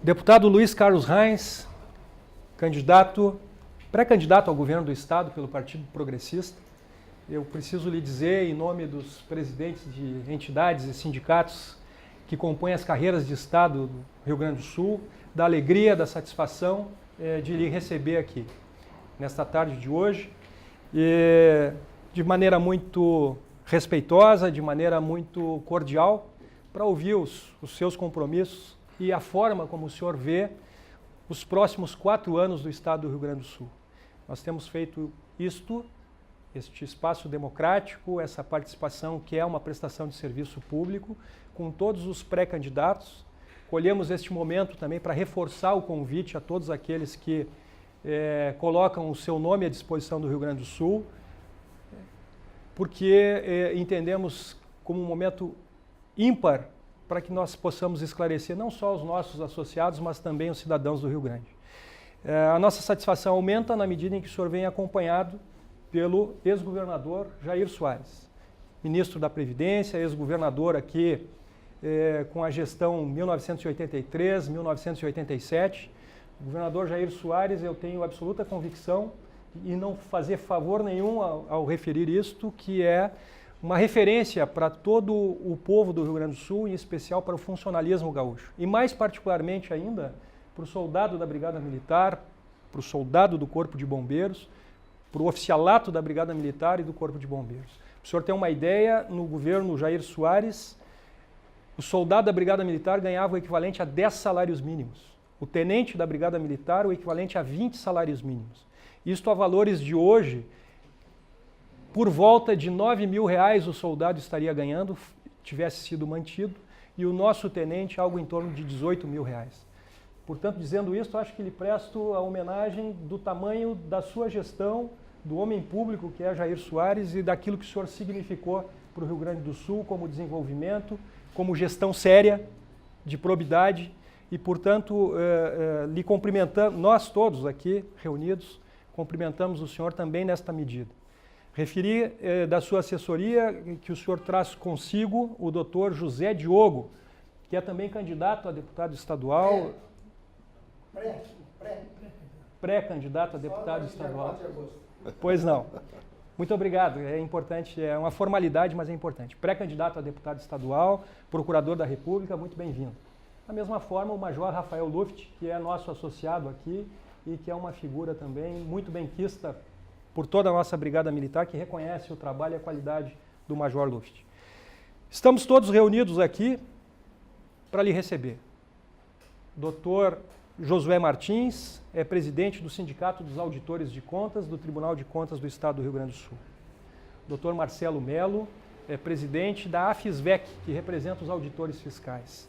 Deputado Luiz Carlos Reins, pré-candidato ao governo do Estado pelo Partido Progressista, eu preciso lhe dizer, em nome dos presidentes de entidades e sindicatos que compõem as carreiras de Estado do Rio Grande do Sul, da alegria, da satisfação de lhe receber aqui, nesta tarde de hoje, e de maneira muito respeitosa, de maneira muito cordial, para ouvir os seus compromissos e a forma como o senhor vê os próximos 4 anos do Estado do Rio Grande do Sul. Nós temos feito este espaço democrático, essa participação que é uma prestação de serviço público, com todos os pré-candidatos. Colhemos este momento também para reforçar o convite a todos aqueles que colocam o seu nome à disposição do Rio Grande do Sul, porque entendemos como um momento ímpar para que nós possamos esclarecer não só os nossos associados, mas também os cidadãos do Rio Grande. A nossa satisfação aumenta na medida em que o senhor vem acompanhado pelo ex-governador Jair Soares, ministro da Previdência, ex-governador aqui com a gestão 1983, 1987. O governador Jair Soares, eu tenho absoluta convicção, e não fazer favor nenhum ao referir isto, que é uma referência para todo o povo do Rio Grande do Sul, em especial para o funcionalismo gaúcho. E mais particularmente ainda, para o soldado da Brigada Militar, para o soldado do Corpo de Bombeiros, para o oficialato da Brigada Militar e do Corpo de Bombeiros. Para o senhor ter uma ideia, no governo Jair Soares, o soldado da Brigada Militar ganhava o equivalente a 10 salários mínimos. O tenente da Brigada Militar, o equivalente a 20 salários mínimos. Isto a valores de hoje, por volta de R$9.000 o soldado estaria ganhando, tivesse sido mantido, e o nosso tenente algo em torno de R$18.000. Portanto, dizendo isso, acho que lhe presto a homenagem do tamanho da sua gestão, do homem público que é Jair Soares e daquilo que o senhor significou para o Rio Grande do Sul como desenvolvimento, como gestão séria, de probidade, e, portanto, lhe cumprimentamos, nós todos aqui reunidos, cumprimentamos o senhor também nesta medida. Referi da sua assessoria que o senhor traz consigo o doutor José Diogo, que é também candidato a deputado estadual. Pré-candidato a deputado estadual. Pois não. Muito obrigado. É importante, é uma formalidade, mas é importante. Pré-candidato a deputado estadual, procurador da República, muito bem-vindo. Da mesma forma, o Major Rafael Luft, que é nosso associado aqui e que é uma figura também muito benquista por toda a nossa Brigada Militar, que reconhece o trabalho e a qualidade do Major Luft. Estamos todos reunidos aqui para lhe receber. Dr. Josué Martins é presidente do Sindicato dos Auditores de Contas do Tribunal de Contas do Estado do Rio Grande do Sul. Dr. Marcelo Melo é presidente da AFISVEC, que representa os auditores fiscais.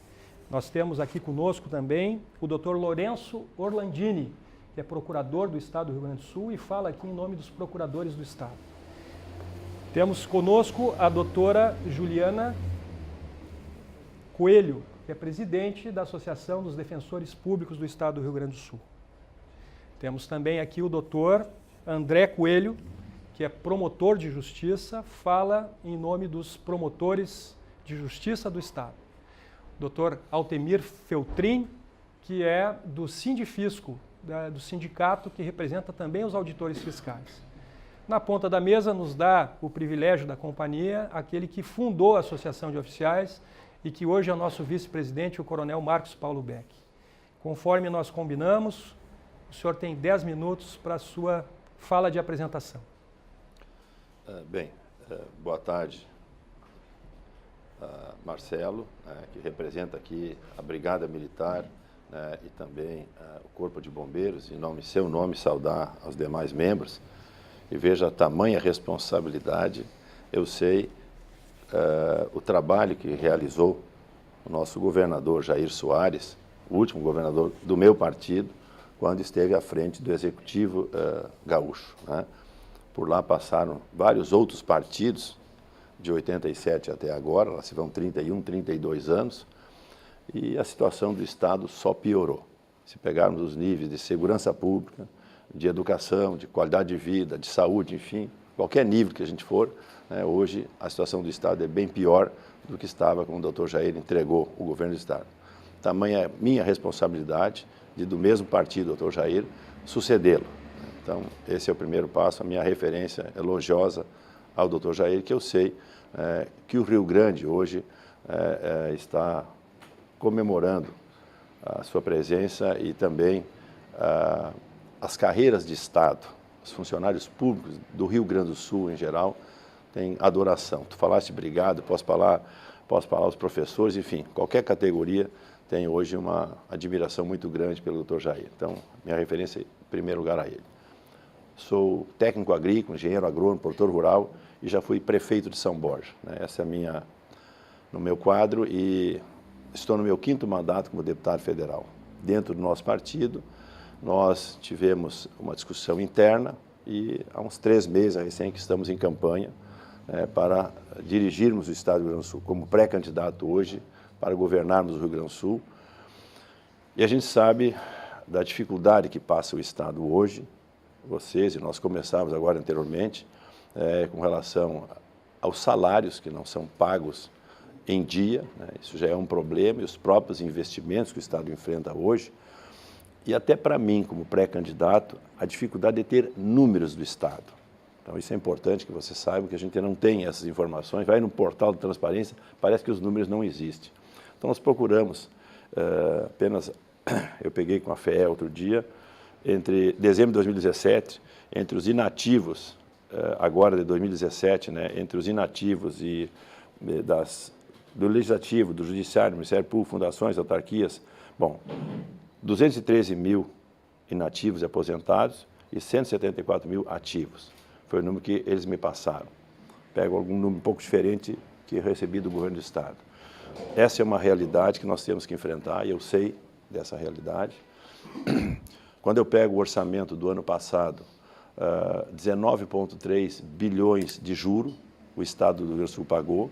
Nós temos aqui conosco também o Dr. Lourenço Orlandini, que é procurador do Estado do Rio Grande do Sul e fala aqui em nome dos procuradores do Estado. Temos conosco a doutora Juliana Coelho, que é presidente da Associação dos Defensores Públicos do Estado do Rio Grande do Sul. Temos também aqui o doutor André Coelho, que é promotor de justiça, fala em nome dos promotores de justiça do Estado. Dr. Altemir Feltrin, que é do Sindifisco, do sindicato que representa também os auditores fiscais. Na ponta da mesa nos dá o privilégio da companhia aquele que fundou a Associação de Oficiais e que hoje é o nosso vice-presidente, o coronel Marcos Paulo Beck. Conforme nós combinamos, o senhor tem 10 minutos para a sua fala de apresentação. Boa tarde, Marcelo, que representa aqui a Brigada Militar, e também o Corpo de Bombeiros, em seu nome, saudar aos demais membros, e veja a tamanha responsabilidade. Eu sei o trabalho que realizou o nosso governador Jair Soares, o último governador do meu partido, quando esteve à frente do Executivo gaúcho. Por lá passaram vários outros partidos, de 87 até agora, lá se vão 31, 32 anos, e a situação do Estado só piorou. Se pegarmos os níveis de segurança pública, de educação, de qualidade de vida, de saúde, enfim, qualquer nível que a gente for, hoje a situação do Estado é bem pior do que estava quando o Dr. Jair entregou o governo do Estado. tamanha é minha responsabilidade de, do mesmo partido, doutor Jair, sucedê-lo. Então, esse é o primeiro passo, a minha referência elogiosa ao doutor Jair, que eu sei que o Rio Grande hoje está comemorando a sua presença e também as carreiras de Estado, os funcionários públicos do Rio Grande do Sul, em geral, têm adoração. Tu falaste obrigado, posso falar os professores, enfim, qualquer categoria tem hoje uma admiração muito grande pelo doutor Jair. Então, minha referência, em primeiro lugar, a ele. Sou técnico agrícola, engenheiro agrônomo, produtor rural e já fui prefeito de São Borja. Essa é no meu quadro e estou no meu 5º mandato como deputado federal. Dentro do nosso partido, nós tivemos uma discussão interna e há uns 3 meses, recém, que estamos em campanha para dirigirmos o Estado do Rio Grande do Sul como pré-candidato hoje para governarmos o Rio Grande do Sul. E a gente sabe da dificuldade que passa o Estado hoje, vocês, e nós começamos agora anteriormente, com relação aos salários que não são pagos em dia, isso já é um problema, e os próprios investimentos que o Estado enfrenta hoje, e até para mim, como pré-candidato, a dificuldade de ter números do Estado. Então, isso é importante que você saiba que a gente não tem essas informações, vai no portal de transparência, parece que os números não existem. Então, nós procuramos, apenas, eu peguei com a FEE outro dia, entre dezembro de 2017, entre os inativos, agora de 2017, entre os inativos e do Legislativo, do Judiciário, do Ministério Público, fundações, autarquias, 213 mil inativos e aposentados e 174 mil ativos. Foi o número que eles me passaram. Pego algum número um pouco diferente que eu recebi do governo do Estado. Essa é uma realidade que nós temos que enfrentar e eu sei dessa realidade. Quando eu pego o orçamento do ano passado, 19,3 bilhões de juro, o Estado do Rio Grande do Sul pagou.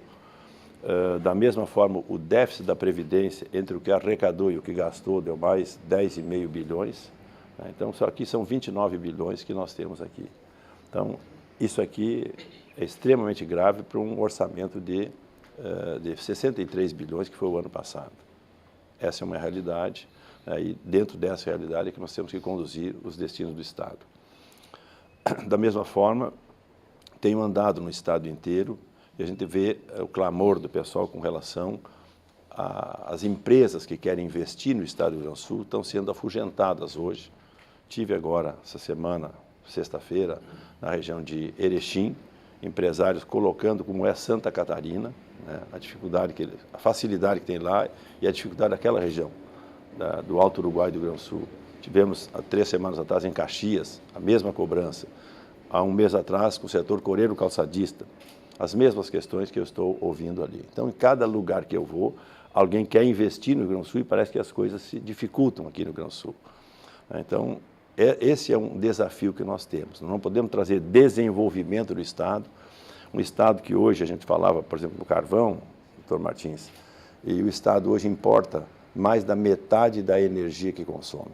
Da mesma forma, o déficit da Previdência, entre o que arrecadou e o que gastou, deu mais 10,5 bilhões. Então, só aqui são 29 bilhões que nós temos aqui. Então, isso aqui é extremamente grave para um orçamento de 63 bilhões, que foi o ano passado. Essa é uma realidade. E dentro dessa realidade é que nós temos que conduzir os destinos do Estado. Da mesma forma, tenho andado no Estado inteiro e a gente vê o clamor do pessoal com relação às empresas que querem investir no Estado do Rio Grande do Sul, estão sendo afugentadas hoje. Tive agora, essa semana, sexta-feira, na região de Erechim, empresários colocando como é Santa Catarina, a dificuldade, a facilidade que tem lá e a dificuldade daquela região. Do Alto Uruguai do Rio Grande do Sul. Tivemos, há 3 semanas atrás, em Caxias, a mesma cobrança. Há um mês atrás, com o setor coreiro calçadista, as mesmas questões que eu estou ouvindo ali. Então, em cada lugar que eu vou, alguém quer investir no Rio Grande do Sul e parece que as coisas se dificultam aqui no Rio Grande do Sul. Então, esse é um desafio que nós temos. Nós não podemos trazer desenvolvimento do Estado, um Estado que hoje, a gente falava, por exemplo, do carvão, doutor Martins, e o Estado hoje importa mais da metade da energia que consome.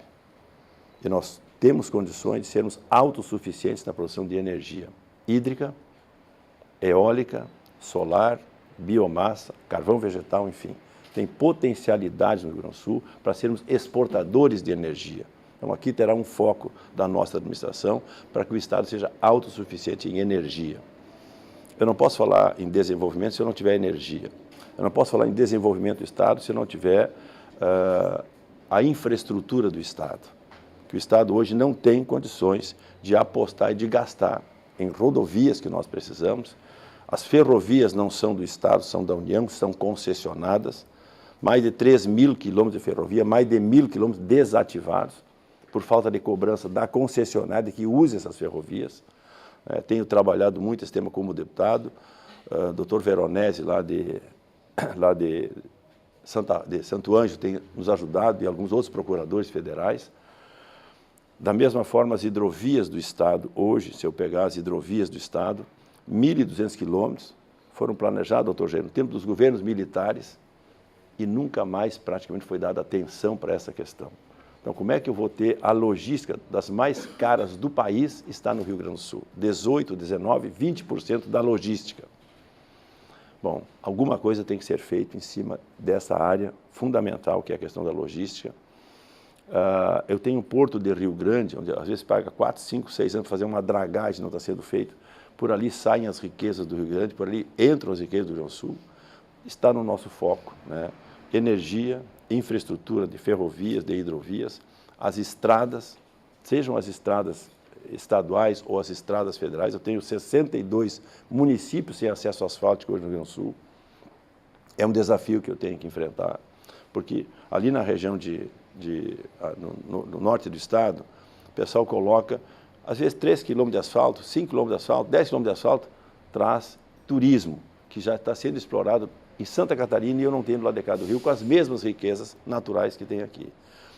E nós temos condições de sermos autossuficientes na produção de energia hídrica, eólica, solar, biomassa, carvão vegetal, enfim. Tem potencialidades no Rio Grande do Sul para sermos exportadores de energia. Então, aqui terá um foco da nossa administração para que o Estado seja autossuficiente em energia. Eu não posso falar em desenvolvimento se eu não tiver energia. Eu não posso falar em desenvolvimento do Estado se eu não tiver a infraestrutura do Estado, que o Estado hoje não tem condições de apostar e de gastar em rodovias que nós precisamos. As ferrovias não são do Estado, são da União, são concessionadas, mais de 3.000 quilômetros de ferrovia, mais de 1.000 quilômetros desativados, por falta de cobrança da concessionária que use essas ferrovias. Tenho trabalhado muito esse tema como deputado, doutor Veronese, lá de Santo Ângelo, tem nos ajudado, e alguns outros procuradores federais. Da mesma forma, as hidrovias do Estado, hoje, se eu pegar as hidrovias do Estado, 1.200 quilômetros, foram planejados, doutor Jair, no tempo dos governos militares, e nunca mais praticamente foi dada atenção para essa questão. Então, como é que eu vou ter a logística das mais caras do país está no Rio Grande do Sul? 18%, 19%, 20% da logística. Bom, alguma coisa tem que ser feita em cima dessa área fundamental, que é a questão da logística. Eu tenho um porto de Rio Grande, onde às vezes paga 4, 5, 6 anos para fazer uma dragagem, não está sendo feito. Por ali saem as riquezas do Rio Grande, por ali entram as riquezas do Rio Grande do Sul. Está no nosso foco, né? Energia, infraestrutura de ferrovias, de hidrovias, as estradas, sejam as estradas estaduais ou as estradas federais. Eu tenho 62 municípios sem acesso asfáltico hoje no Rio Grande do Sul. É um desafio que eu tenho que enfrentar, porque ali na região no norte do estado, o pessoal coloca, às vezes, 3 quilômetros de asfalto, 5 quilômetros de asfalto, 10 quilômetros de asfalto, traz turismo, que já está sendo explorado em Santa Catarina e eu não tenho do lado de cá do Rio, com as mesmas riquezas naturais que tem aqui.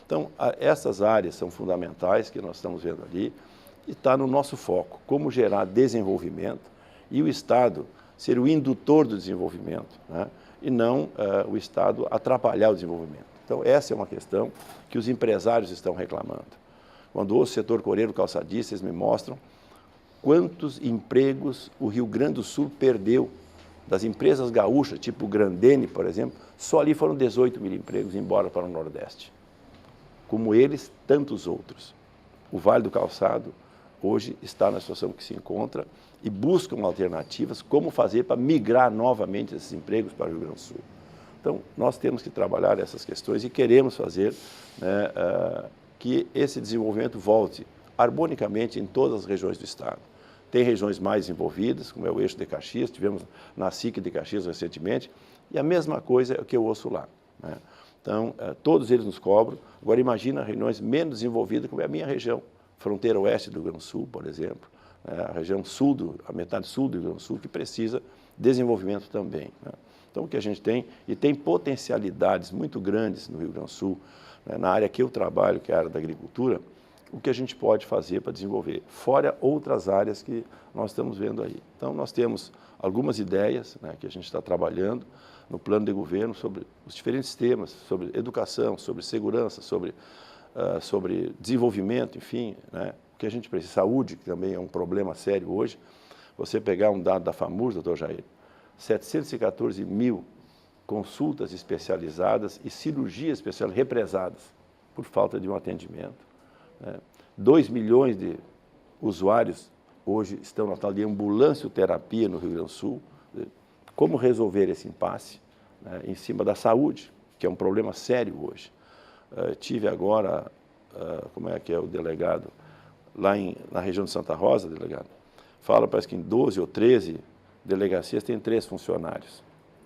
Então, essas áreas são fundamentais que nós estamos vendo ali e está no nosso foco, como gerar desenvolvimento e o Estado ser o indutor do desenvolvimento, né? E não o Estado atrapalhar o desenvolvimento. Então, essa é uma questão que os empresários estão reclamando. Quando ouço o setor coreiro calçadista, eles me mostram quantos empregos o Rio Grande do Sul perdeu das empresas gaúchas, tipo o Grandene, por exemplo, só ali foram 18 mil empregos embora para o Nordeste. Como eles, tantos outros. O Vale do Calçado hoje está na situação que se encontra e buscam alternativas, como fazer para migrar novamente esses empregos para o Rio Grande do Sul. Então, nós temos que trabalhar essas questões e queremos fazer, né, que esse desenvolvimento volte harmonicamente em todas as regiões do Estado. Tem regiões mais envolvidas, como é o eixo de Caxias, tivemos na SIC de Caxias recentemente, e a mesma coisa é o que eu ouço lá, né? Então, todos eles nos cobram. Agora, imagina regiões menos desenvolvidas, como é a minha região, fronteira oeste do Rio Grande do Sul, por exemplo, a região sul, a metade sul do Rio Grande do Sul, que precisa de desenvolvimento também, né? Então, o que a gente tem, e tem potencialidades muito grandes no Rio Grande do Sul, né, na área que eu trabalho, que é a área da agricultura, o que a gente pode fazer para desenvolver, fora outras áreas que nós estamos vendo aí. Então, nós temos algumas ideias, né, que a gente está trabalhando no plano de governo sobre os diferentes temas, sobre educação, sobre segurança, sobre desenvolvimento, enfim, né, o que a gente precisa, saúde, que também é um problema sério hoje. Você pegar um dado da FAMURS, doutor Jair, 714 mil consultas especializadas e cirurgias especiais represadas por falta de um atendimento. 2 milhões de usuários hoje estão na tal de ambulância-terapia no Rio Grande do Sul. Como resolver esse impasse, né, em cima da saúde, que é um problema sério hoje. Tive agora, como é que é o delegado, lá na região de Santa Rosa, delegado, fala, parece que em 12 ou 13 delegacias tem 3 funcionários,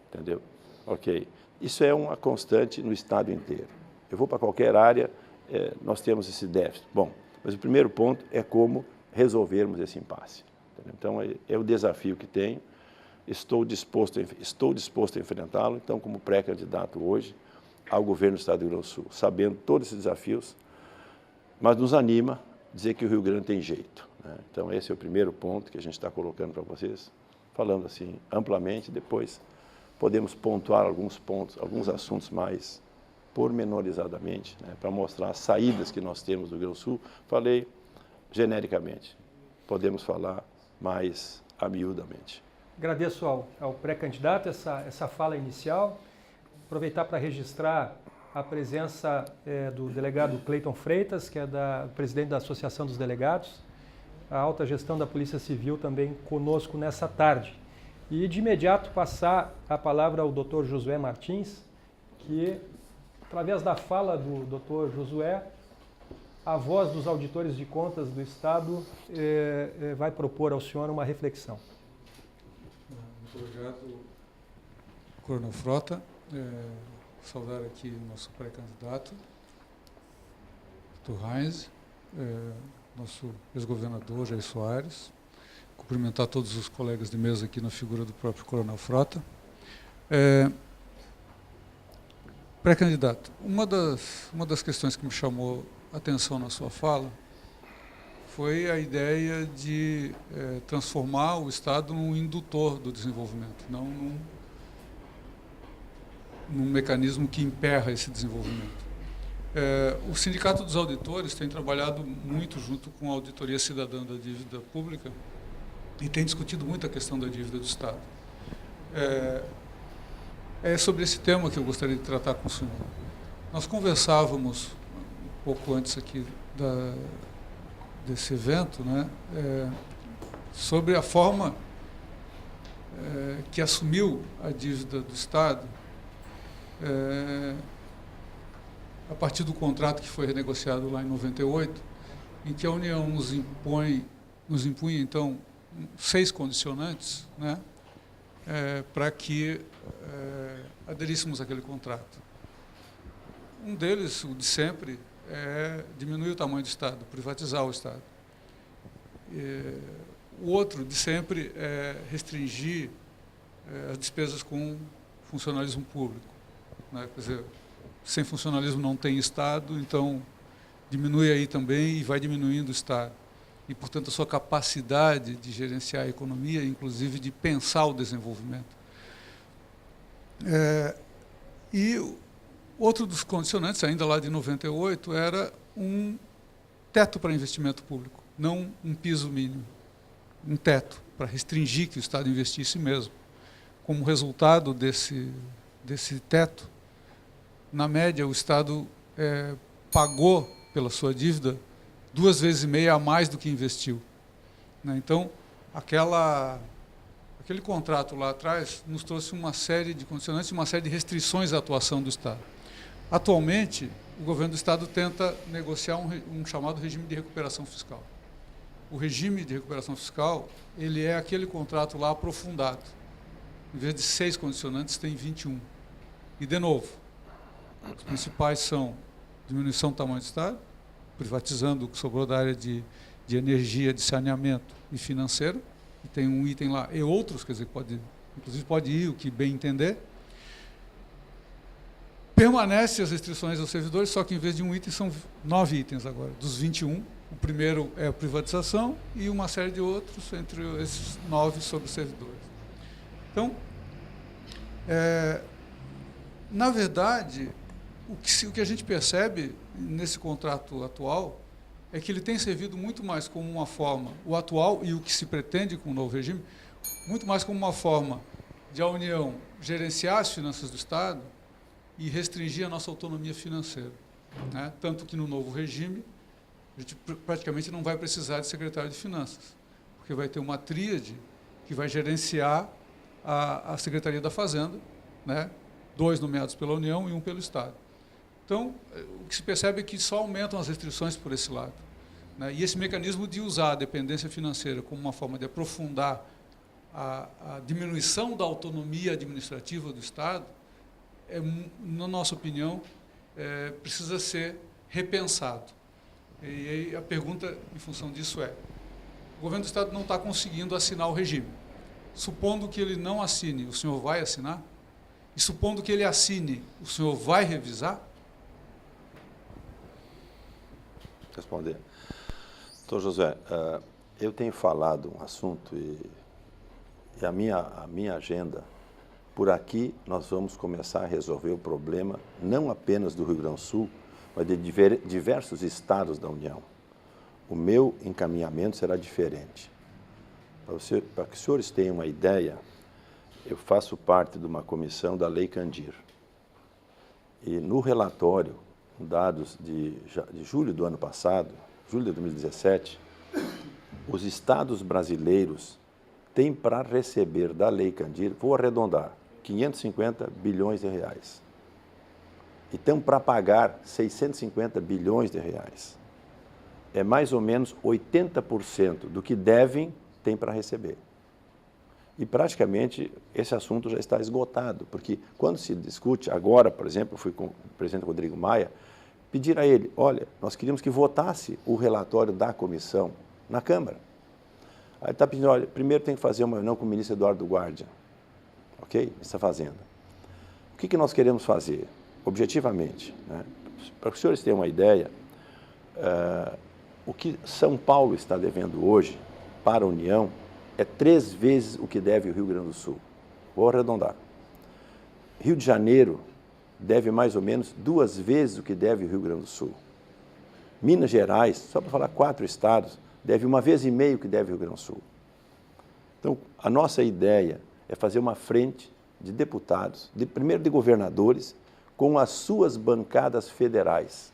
entendeu? Ok. Isso é uma constante no estado inteiro. Eu vou para qualquer área, nós temos esse déficit. Bom, mas o primeiro ponto é como resolvermos esse impasse, entendeu? Então, é o desafio que tenho, estou disposto a enfrentá-lo, então, como pré-candidato hoje ao governo do Estado do Rio Grande do Sul, sabendo todos esses desafios, mas nos anima dizer que o Rio Grande tem jeito, né? Então, esse é o primeiro ponto que a gente está colocando para vocês, falando assim amplamente. Depois podemos pontuar alguns pontos, alguns assuntos mais pormenorizadamente, né, para mostrar as saídas que nós temos do Rio Grande do Sul. Falei genericamente, podemos falar mais amiudamente. Agradeço ao pré-candidato essa fala inicial. Aproveitar para registrar a presença do delegado Cleiton Freitas, que é presidente da Associação dos Delegados, a alta gestão da Polícia Civil também conosco nessa tarde. E de imediato passar a palavra ao Dr. Josué Martins, que, através da fala do Dr. Josué, a voz dos auditores de contas do Estado vai propor ao senhor uma reflexão. Muito obrigado, Coronel Frota. Saudar aqui o nosso pré-candidato, Dr. Heinz, nosso ex-governador Jair Soares, cumprimentar todos os colegas de mesa aqui na figura do próprio Coronel Frota. Pré-candidato, uma das questões que me chamou a atenção na sua fala foi a ideia de transformar o Estado num indutor do desenvolvimento, não num mecanismo que emperra esse desenvolvimento. O Sindicato dos Auditores tem trabalhado muito junto com a Auditoria Cidadã da Dívida Pública e tem discutido muito a questão da dívida do Estado. É sobre esse tema que eu gostaria de tratar com o senhor. Nós conversávamos um pouco antes aqui desse evento, né, sobre a forma que assumiu a dívida do Estado a partir do contrato que foi renegociado lá em 98, em que a União nos impunha então 6 condicionantes, né, para que aderíssemos àquele contrato. Um deles, o de sempre, é diminuir o tamanho do Estado, privatizar o Estado. O outro, de sempre, é restringir as despesas com funcionalismo público, né? Quer dizer, sem funcionalismo não tem Estado, então diminui aí também e vai diminuindo o Estado. E, portanto, a sua capacidade de gerenciar a economia, inclusive de pensar o desenvolvimento. E outro dos condicionantes, ainda lá de 98, era um teto para investimento público, não um piso mínimo, um teto para restringir que o Estado investisse mesmo. Como resultado desse teto, na média, o Estado pagou pela sua dívida 2,5 vezes a mais do que investiu, né? Então, aquele contrato lá atrás nos trouxe uma série de condicionantes, uma série de restrições à atuação do Estado. Atualmente, o governo do Estado tenta negociar um chamado regime de recuperação fiscal. O regime de recuperação fiscal, ele é aquele contrato lá aprofundado. Em vez de 6 condicionantes, tem 21. E, de novo, os principais são diminuição do tamanho do Estado, privatizando o que sobrou da área de energia, de saneamento e financeiro, e tem um item lá, e outros, quer dizer, inclusive pode ir o que bem entender. Permanece as restrições aos servidores, só que em vez de um item, são 9 itens agora, dos 21. O primeiro é a privatização e uma série de outros, entre esses 9 sobre os servidores. Então, na verdade, o que a gente percebe nesse contrato atual é que ele tem servido muito mais como uma forma, o atual e o que se pretende com o novo regime, muito mais como uma forma de a União gerenciar as finanças do Estado e restringir a nossa autonomia financeira, né? Tanto que no novo regime a gente praticamente não vai precisar de secretário de Finanças, porque vai ter uma tríade que vai gerenciar a Secretaria da Fazenda, né? 2 nomeados pela União e 1 pelo Estado. Então, o que se percebe é que só aumentam as restrições por esse lado, né? E esse mecanismo de usar a dependência financeira como uma forma de aprofundar a diminuição da autonomia administrativa do Estado, na nossa opinião, precisa ser repensado. E aí a pergunta em função disso o governo do Estado não está conseguindo assinar o regime. Supondo que ele não assine, o senhor vai assinar? E supondo que ele assine, o senhor vai revisar? Responder. Doutor José, eu tenho falado um assunto e a minha agenda, por aqui nós vamos começar a resolver o problema não apenas do Rio Grande do Sul, mas de diversos estados da União. O meu encaminhamento será diferente. Para que os senhores tenham uma ideia, eu faço parte de uma comissão da Lei Candir. E no relatório, dados de julho do ano passado, julho de 2017, os estados brasileiros têm para receber da Lei Candir, vou arredondar, 550 bilhões de reais. E estão para pagar 650 bilhões de reais. É mais ou menos 80% do que devem, tem para receber. E praticamente esse assunto já está esgotado, porque quando se discute, agora, por exemplo, eu fui com o presidente Rodrigo Maia, pedir a ele, olha, nós queríamos que votasse o relatório da comissão na Câmara. Aí está pedindo, olha, primeiro tem que fazer uma reunião com o ministro Eduardo Guardia, ok? Ministro da Fazenda. O que nós queremos fazer, objetivamente, né? Para que os senhores tenham uma ideia, o que São Paulo está devendo hoje para a União é 3 vezes o que deve o Rio Grande do Sul. Vou arredondar. Rio de Janeiro deve mais ou menos 2 vezes o que deve o Rio Grande do Sul. Minas Gerais, só para falar 4 estados, deve 1,5 vezes o que deve o Rio Grande do Sul. Então, a nossa ideia é fazer uma frente de deputados, primeiro de governadores, com as suas bancadas federais.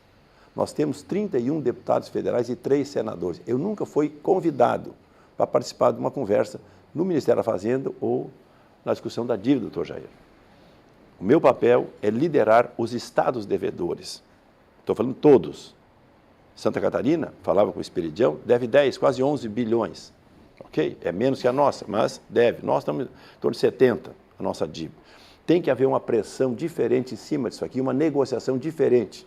Nós temos 31 deputados federais e 3 senadores. Eu nunca fui convidado para participar de uma conversa no Ministério da Fazenda ou na discussão da dívida, doutor Jair. O meu papel é liderar os estados devedores. Estou falando todos. Santa Catarina, falava com o Esperidião, deve 10, quase 11 bilhões. Ok? É menos que a nossa, mas deve. Nós estamos em torno de 70, a nossa dívida. Tem que haver uma pressão diferente em cima disso aqui, uma negociação diferente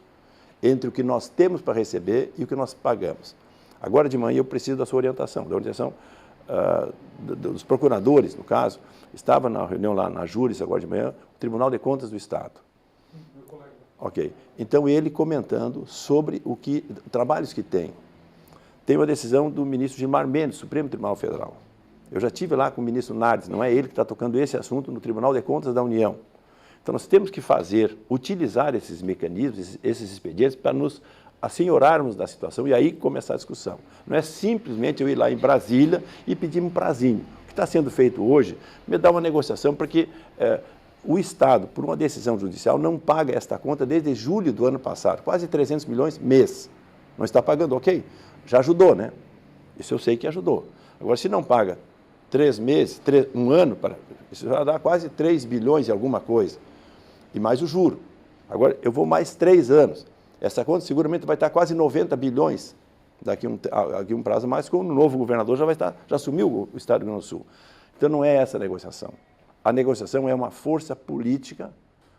entre o que nós temos para receber e o que nós pagamos. Agora de manhã eu preciso da sua orientação, da orientação dos procuradores, no caso. Estava na reunião lá na Júris, agora de manhã, o Tribunal de Contas do Estado. Meu colega. Ok. Então, ele comentando sobre trabalhos que tem. Tem uma decisão do ministro Gilmar Mendes, Supremo Tribunal Federal. Eu já estive lá com o ministro Nardes, não é ele que está tocando esse assunto no Tribunal de Contas da União. Então, nós temos que utilizar esses mecanismos, esses expedientes, para nos assenhorarmos da situação e aí começar a discussão. Não é simplesmente eu ir lá em Brasília e pedir um prazinho. O que está sendo feito hoje me dá uma negociação para que o Estado, por uma decisão judicial, não paga esta conta desde julho do ano passado, quase 300 milhões mês. Não está pagando, ok? Já ajudou, né? Isso eu sei que ajudou. Agora, se não paga 3 meses, um ano, isso vai dar quase 3 bilhões e alguma coisa. E mais o juro. Agora, eu vou mais 3 anos. Essa conta seguramente vai estar quase 90 bilhões daqui um prazo mais, como o novo governador já assumiu o Estado do Rio Grande do Sul. Então, não é essa a negociação. A negociação é uma força política,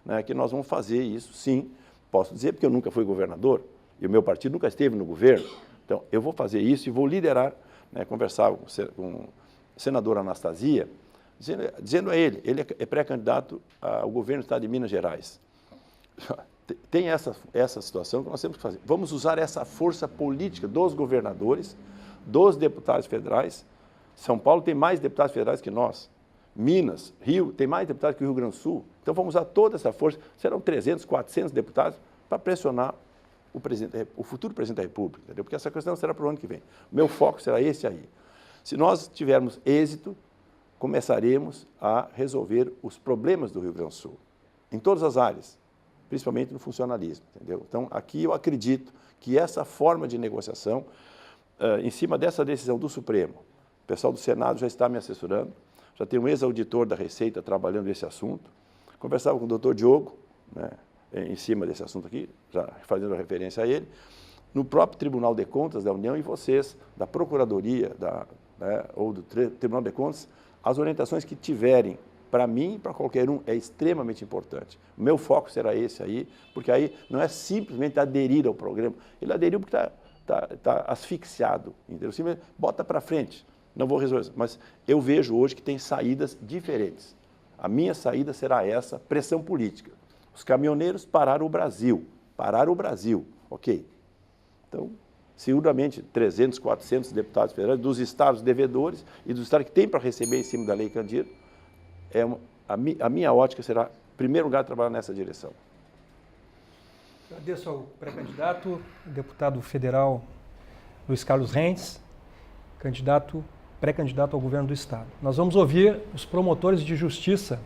né, que nós vamos fazer isso, sim. Posso dizer, porque eu nunca fui governador e o meu partido nunca esteve no governo. Então, eu vou fazer isso e vou liderar, né, conversar com o senador Anastasia, dizendo a ele é pré-candidato ao governo do Estado de Minas Gerais. Tem essa situação que nós temos que fazer. Vamos usar essa força política dos governadores, dos deputados federais. São Paulo tem mais deputados federais que nós. Minas, Rio, tem mais deputados que o Rio Grande do Sul. Então, vamos usar toda essa força. Serão 300, 400 deputados para pressionar o futuro presidente da República, entendeu? Porque essa questão será para o ano que vem. O meu foco será esse aí. Se nós tivermos êxito, começaremos a resolver os problemas do Rio Grande do Sul, em todas as áreas, principalmente no funcionalismo, entendeu? Então, aqui eu acredito que essa forma de negociação, em cima dessa decisão do Supremo, o pessoal do Senado já está me assessorando, já tem um ex-auditor da Receita trabalhando nesse assunto, conversava com o doutor Diogo, né, em cima desse assunto aqui, já fazendo referência a ele, no próprio Tribunal de Contas da União e vocês, da Procuradoria ou do Tribunal de Contas, as orientações que tiverem, para mim e para qualquer um, é extremamente importante. O meu foco será esse aí, porque aí não é simplesmente aderir ao programa, ele aderiu porque está asfixiado, entendeu? Simplesmente bota para frente, não vou resolver, mas eu vejo hoje que tem saídas diferentes. A minha saída será essa, pressão política. Os caminhoneiros pararam o Brasil, ok? Então, seguramente 300, 400 deputados federais dos estados devedores e dos estados que têm para receber em cima da Lei Candir, a minha ótica será, em primeiro lugar, trabalhar nessa direção. Agradeço ao pré-candidato, deputado federal Luiz Carlos Rentes, pré-candidato ao governo do Estado. Nós vamos ouvir os promotores de justiça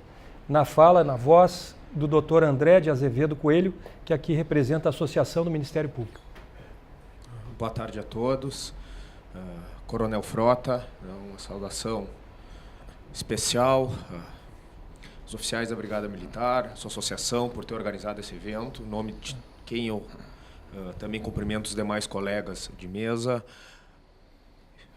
na fala, na voz do doutor André de Azevedo Coelho, que aqui representa a Associação do Ministério Público. Boa tarde a todos. Coronel Frota, uma saudação especial aos oficiais da Brigada Militar, sua associação, por ter organizado esse evento, em nome de quem eu também cumprimento os demais colegas de mesa.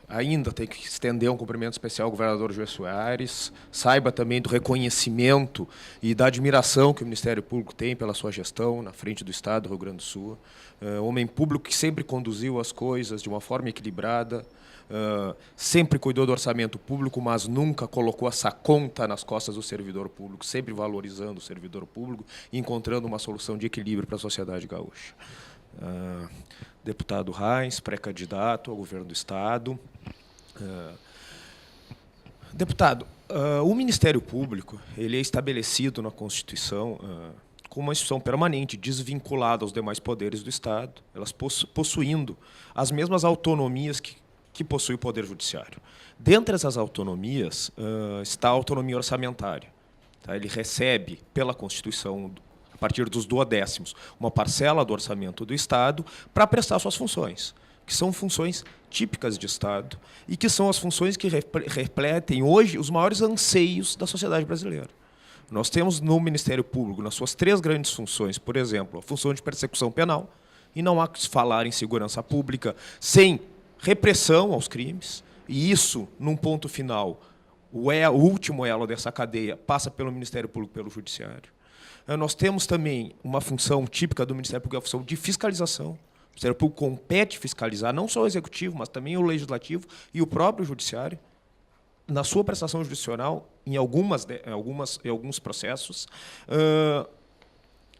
Ainda tenho que estender um cumprimento especial ao governador José Soares. Saiba também do reconhecimento e da admiração que o Ministério Público tem pela sua gestão na frente do Estado do Rio Grande do Sul. Homem público que sempre conduziu as coisas de uma forma equilibrada, sempre cuidou do orçamento público, mas nunca colocou essa conta nas costas do servidor público, sempre valorizando o servidor público e encontrando uma solução de equilíbrio para a sociedade gaúcha. Deputado Reins, pré-candidato ao governo do Estado. Deputado, o Ministério Público ele é estabelecido na Constituição como uma instituição permanente, desvinculada aos demais poderes do Estado, elas possuindo as mesmas autonomias que que possui o Poder Judiciário. Dentre essas autonomias está a autonomia orçamentária. Tá? Ele recebe, pela Constituição, a partir dos 2/10, uma parcela do orçamento do Estado para prestar suas funções, que são funções típicas de Estado e que são as funções que refletem hoje os maiores anseios da sociedade brasileira. Nós temos no Ministério Público, nas suas 3 grandes funções, por exemplo, a função de persecução penal, e não há que se falar em segurança pública sem repressão aos crimes, e isso, num ponto final, o último elo dessa cadeia passa pelo Ministério Público, pelo Judiciário. Nós temos também uma função típica do Ministério Público, a função de fiscalização. O Ministério Público compete fiscalizar não só o Executivo, mas também o Legislativo e o próprio Judiciário, na sua prestação jurisdicional, em alguns processos.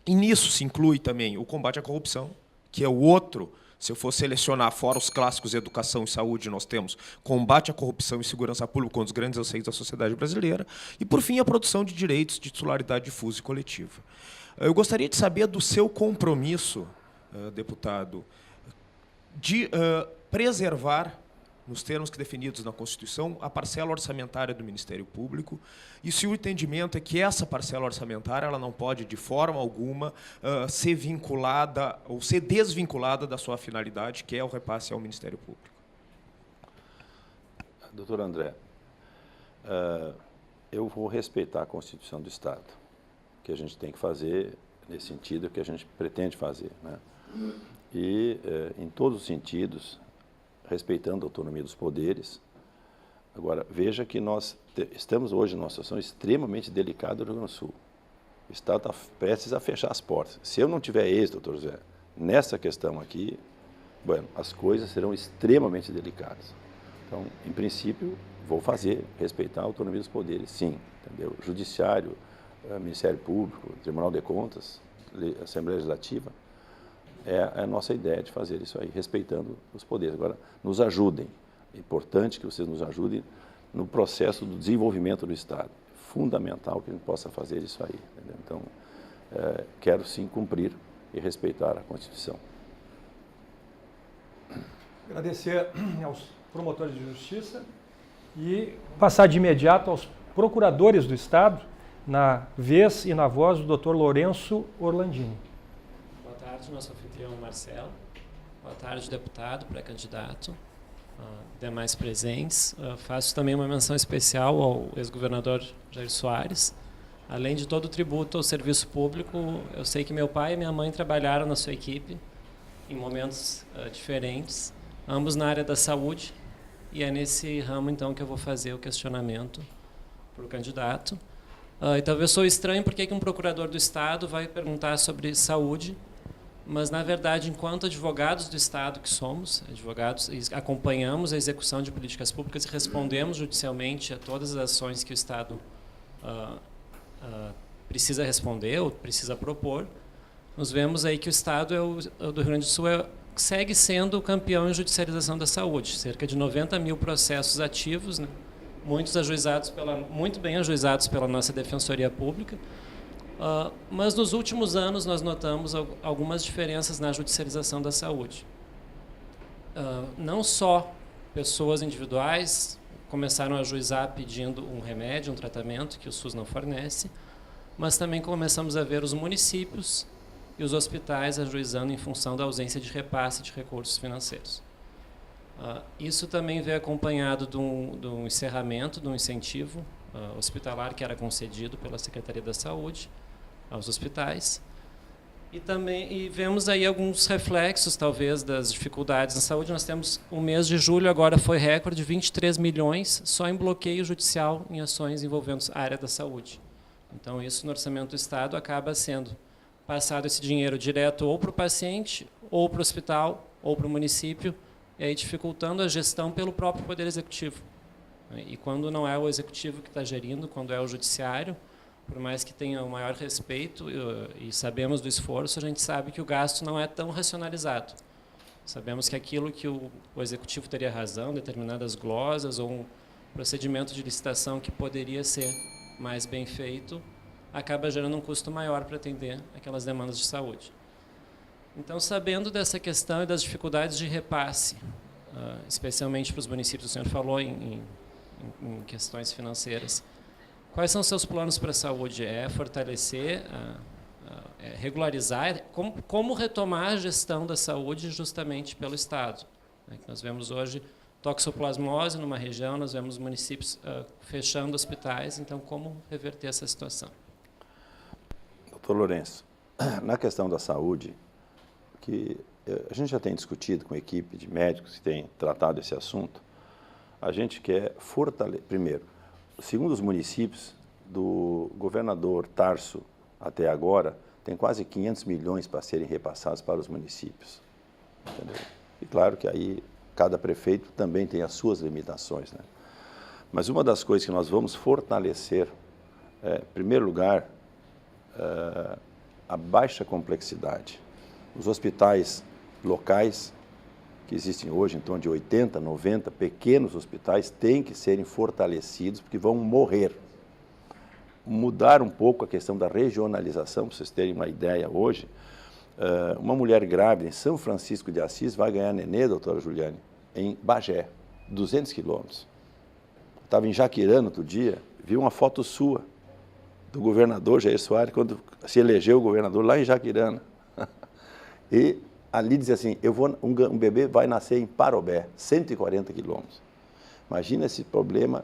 E nisso se inclui também o combate à corrupção, que é o outro. Se eu for selecionar, fora os clássicos educação e saúde, nós temos combate à corrupção e segurança pública, um dos grandes anseios da sociedade brasileira, e, por fim, a produção de direitos de titularidade difusa e coletiva. Eu gostaria de saber do seu compromisso, deputado, de preservar, nos termos que definidos na Constituição, a parcela orçamentária do Ministério Público, e se o entendimento é que essa parcela orçamentária ela não pode, de forma alguma, ser vinculada ou ser desvinculada da sua finalidade, que é o repasse ao Ministério Público. Doutor André, eu vou respeitar a Constituição do Estado, que a gente tem que fazer nesse sentido que a gente pretende fazer, né? E, em todos os sentidos, respeitando a autonomia dos poderes. Agora, veja que nós estamos hoje numa situação extremamente delicada do Rio Grande do Sul. O Estado está prestes a fechar as portas. Se eu não tiver êxito, doutor José, nessa questão aqui, bueno, as coisas serão extremamente delicadas. Então, em princípio, vou respeitar a autonomia dos poderes, sim. Entendeu? Judiciário, Ministério Público, Tribunal de Contas, Assembleia Legislativa, é a nossa ideia de fazer isso aí, respeitando os poderes. Agora, nos ajudem. É importante que vocês nos ajudem no processo do desenvolvimento do Estado. É fundamental que a gente possa fazer isso aí. Entendeu? Então, quero sim cumprir e respeitar a Constituição. Agradecer aos promotores de justiça e passar de imediato aos procuradores do Estado, na vez e na voz do Dr. Lourenço Orlandini. Boa tarde, nosso anfitrião Marcelo. Boa tarde, deputado, pré-candidato, demais presentes. Faço também uma menção especial ao ex-governador Jair Soares. Além de todo o tributo ao serviço público, eu sei que meu pai e minha mãe trabalharam na sua equipe em momentos diferentes, ambos na área da saúde, e é nesse ramo, então, que eu vou fazer o questionamento para o candidato. E talvez sou estranho porque um procurador do Estado vai perguntar sobre saúde, mas, na verdade, enquanto advogados do Estado que somos, advogados, acompanhamos a execução de políticas públicas e respondemos judicialmente a todas as ações que o Estado precisa responder ou precisa propor, nós vemos aí que o Estado do Rio Grande do Sul segue sendo o campeão em judicialização da saúde. Cerca de 90 mil processos ativos, né? Muitos muito bem ajuizados pela nossa Defensoria Pública, mas nos últimos anos nós notamos algumas diferenças na judicialização da saúde. Não só pessoas individuais começaram a ajuizar pedindo um remédio, um tratamento que o SUS não fornece, mas também começamos a ver os municípios e os hospitais ajuizando em função da ausência de repasse de recursos financeiros. Isso também veio acompanhado de um encerramento, de um incentivo hospitalar que era concedido pela Secretaria da Saúde aos hospitais. E vemos aí alguns reflexos, talvez, das dificuldades na saúde. Nós temos o mês de julho, agora foi recorde, 23 milhões só em bloqueio judicial em ações envolvendo a área da saúde. Então, isso no orçamento do Estado acaba sendo passado esse dinheiro direto ou para o paciente, ou para o hospital, ou para o município, e aí dificultando a gestão pelo próprio Poder Executivo. E quando não é o Executivo que está gerindo, quando é o Judiciário, por mais que tenha o maior respeito e sabemos do esforço, a gente sabe que o gasto não é tão racionalizado. Sabemos que aquilo que o Executivo teria razão, determinadas glosas ou um procedimento de licitação que poderia ser mais bem feito, acaba gerando um custo maior para atender aquelas demandas de saúde. Então, sabendo dessa questão e das dificuldades de repasse, especialmente para os municípios, o senhor falou em questões financeiras. Quais são os seus planos para a saúde? É fortalecer, regularizar? Como retomar a gestão da saúde justamente pelo Estado? Nós vemos hoje toxoplasmose numa região, nós vemos municípios fechando hospitais, então como reverter essa situação? Doutor Lourenço, na questão da saúde, que a gente já tem discutido com a equipe de médicos que tem tratado esse assunto, a gente quer fortalecer, primeiro, segundo os municípios, do governador Tarso até agora, tem quase 500 milhões para serem repassados para os municípios. Entendeu? E claro que aí cada prefeito também tem as suas limitações, né? Mas uma das coisas que nós vamos fortalecer em primeiro lugar, a baixa complexidade. Os hospitais locais, que existem hoje em torno de 80, 90 pequenos hospitais, têm que serem fortalecidos, porque vão morrer. Mudar um pouco a questão da regionalização, para vocês terem uma ideia hoje, uma mulher grávida em São Francisco de Assis vai ganhar nenê, doutora Juliane, em Bagé, 200 quilômetros. Estava em Jaquirana outro dia, vi uma foto sua, do governador Jair Soares, quando se elegeu o governador lá em Jaquirana. E ali diz assim, um bebê vai nascer em Parobé, 140 quilômetros. Imagina esse problema.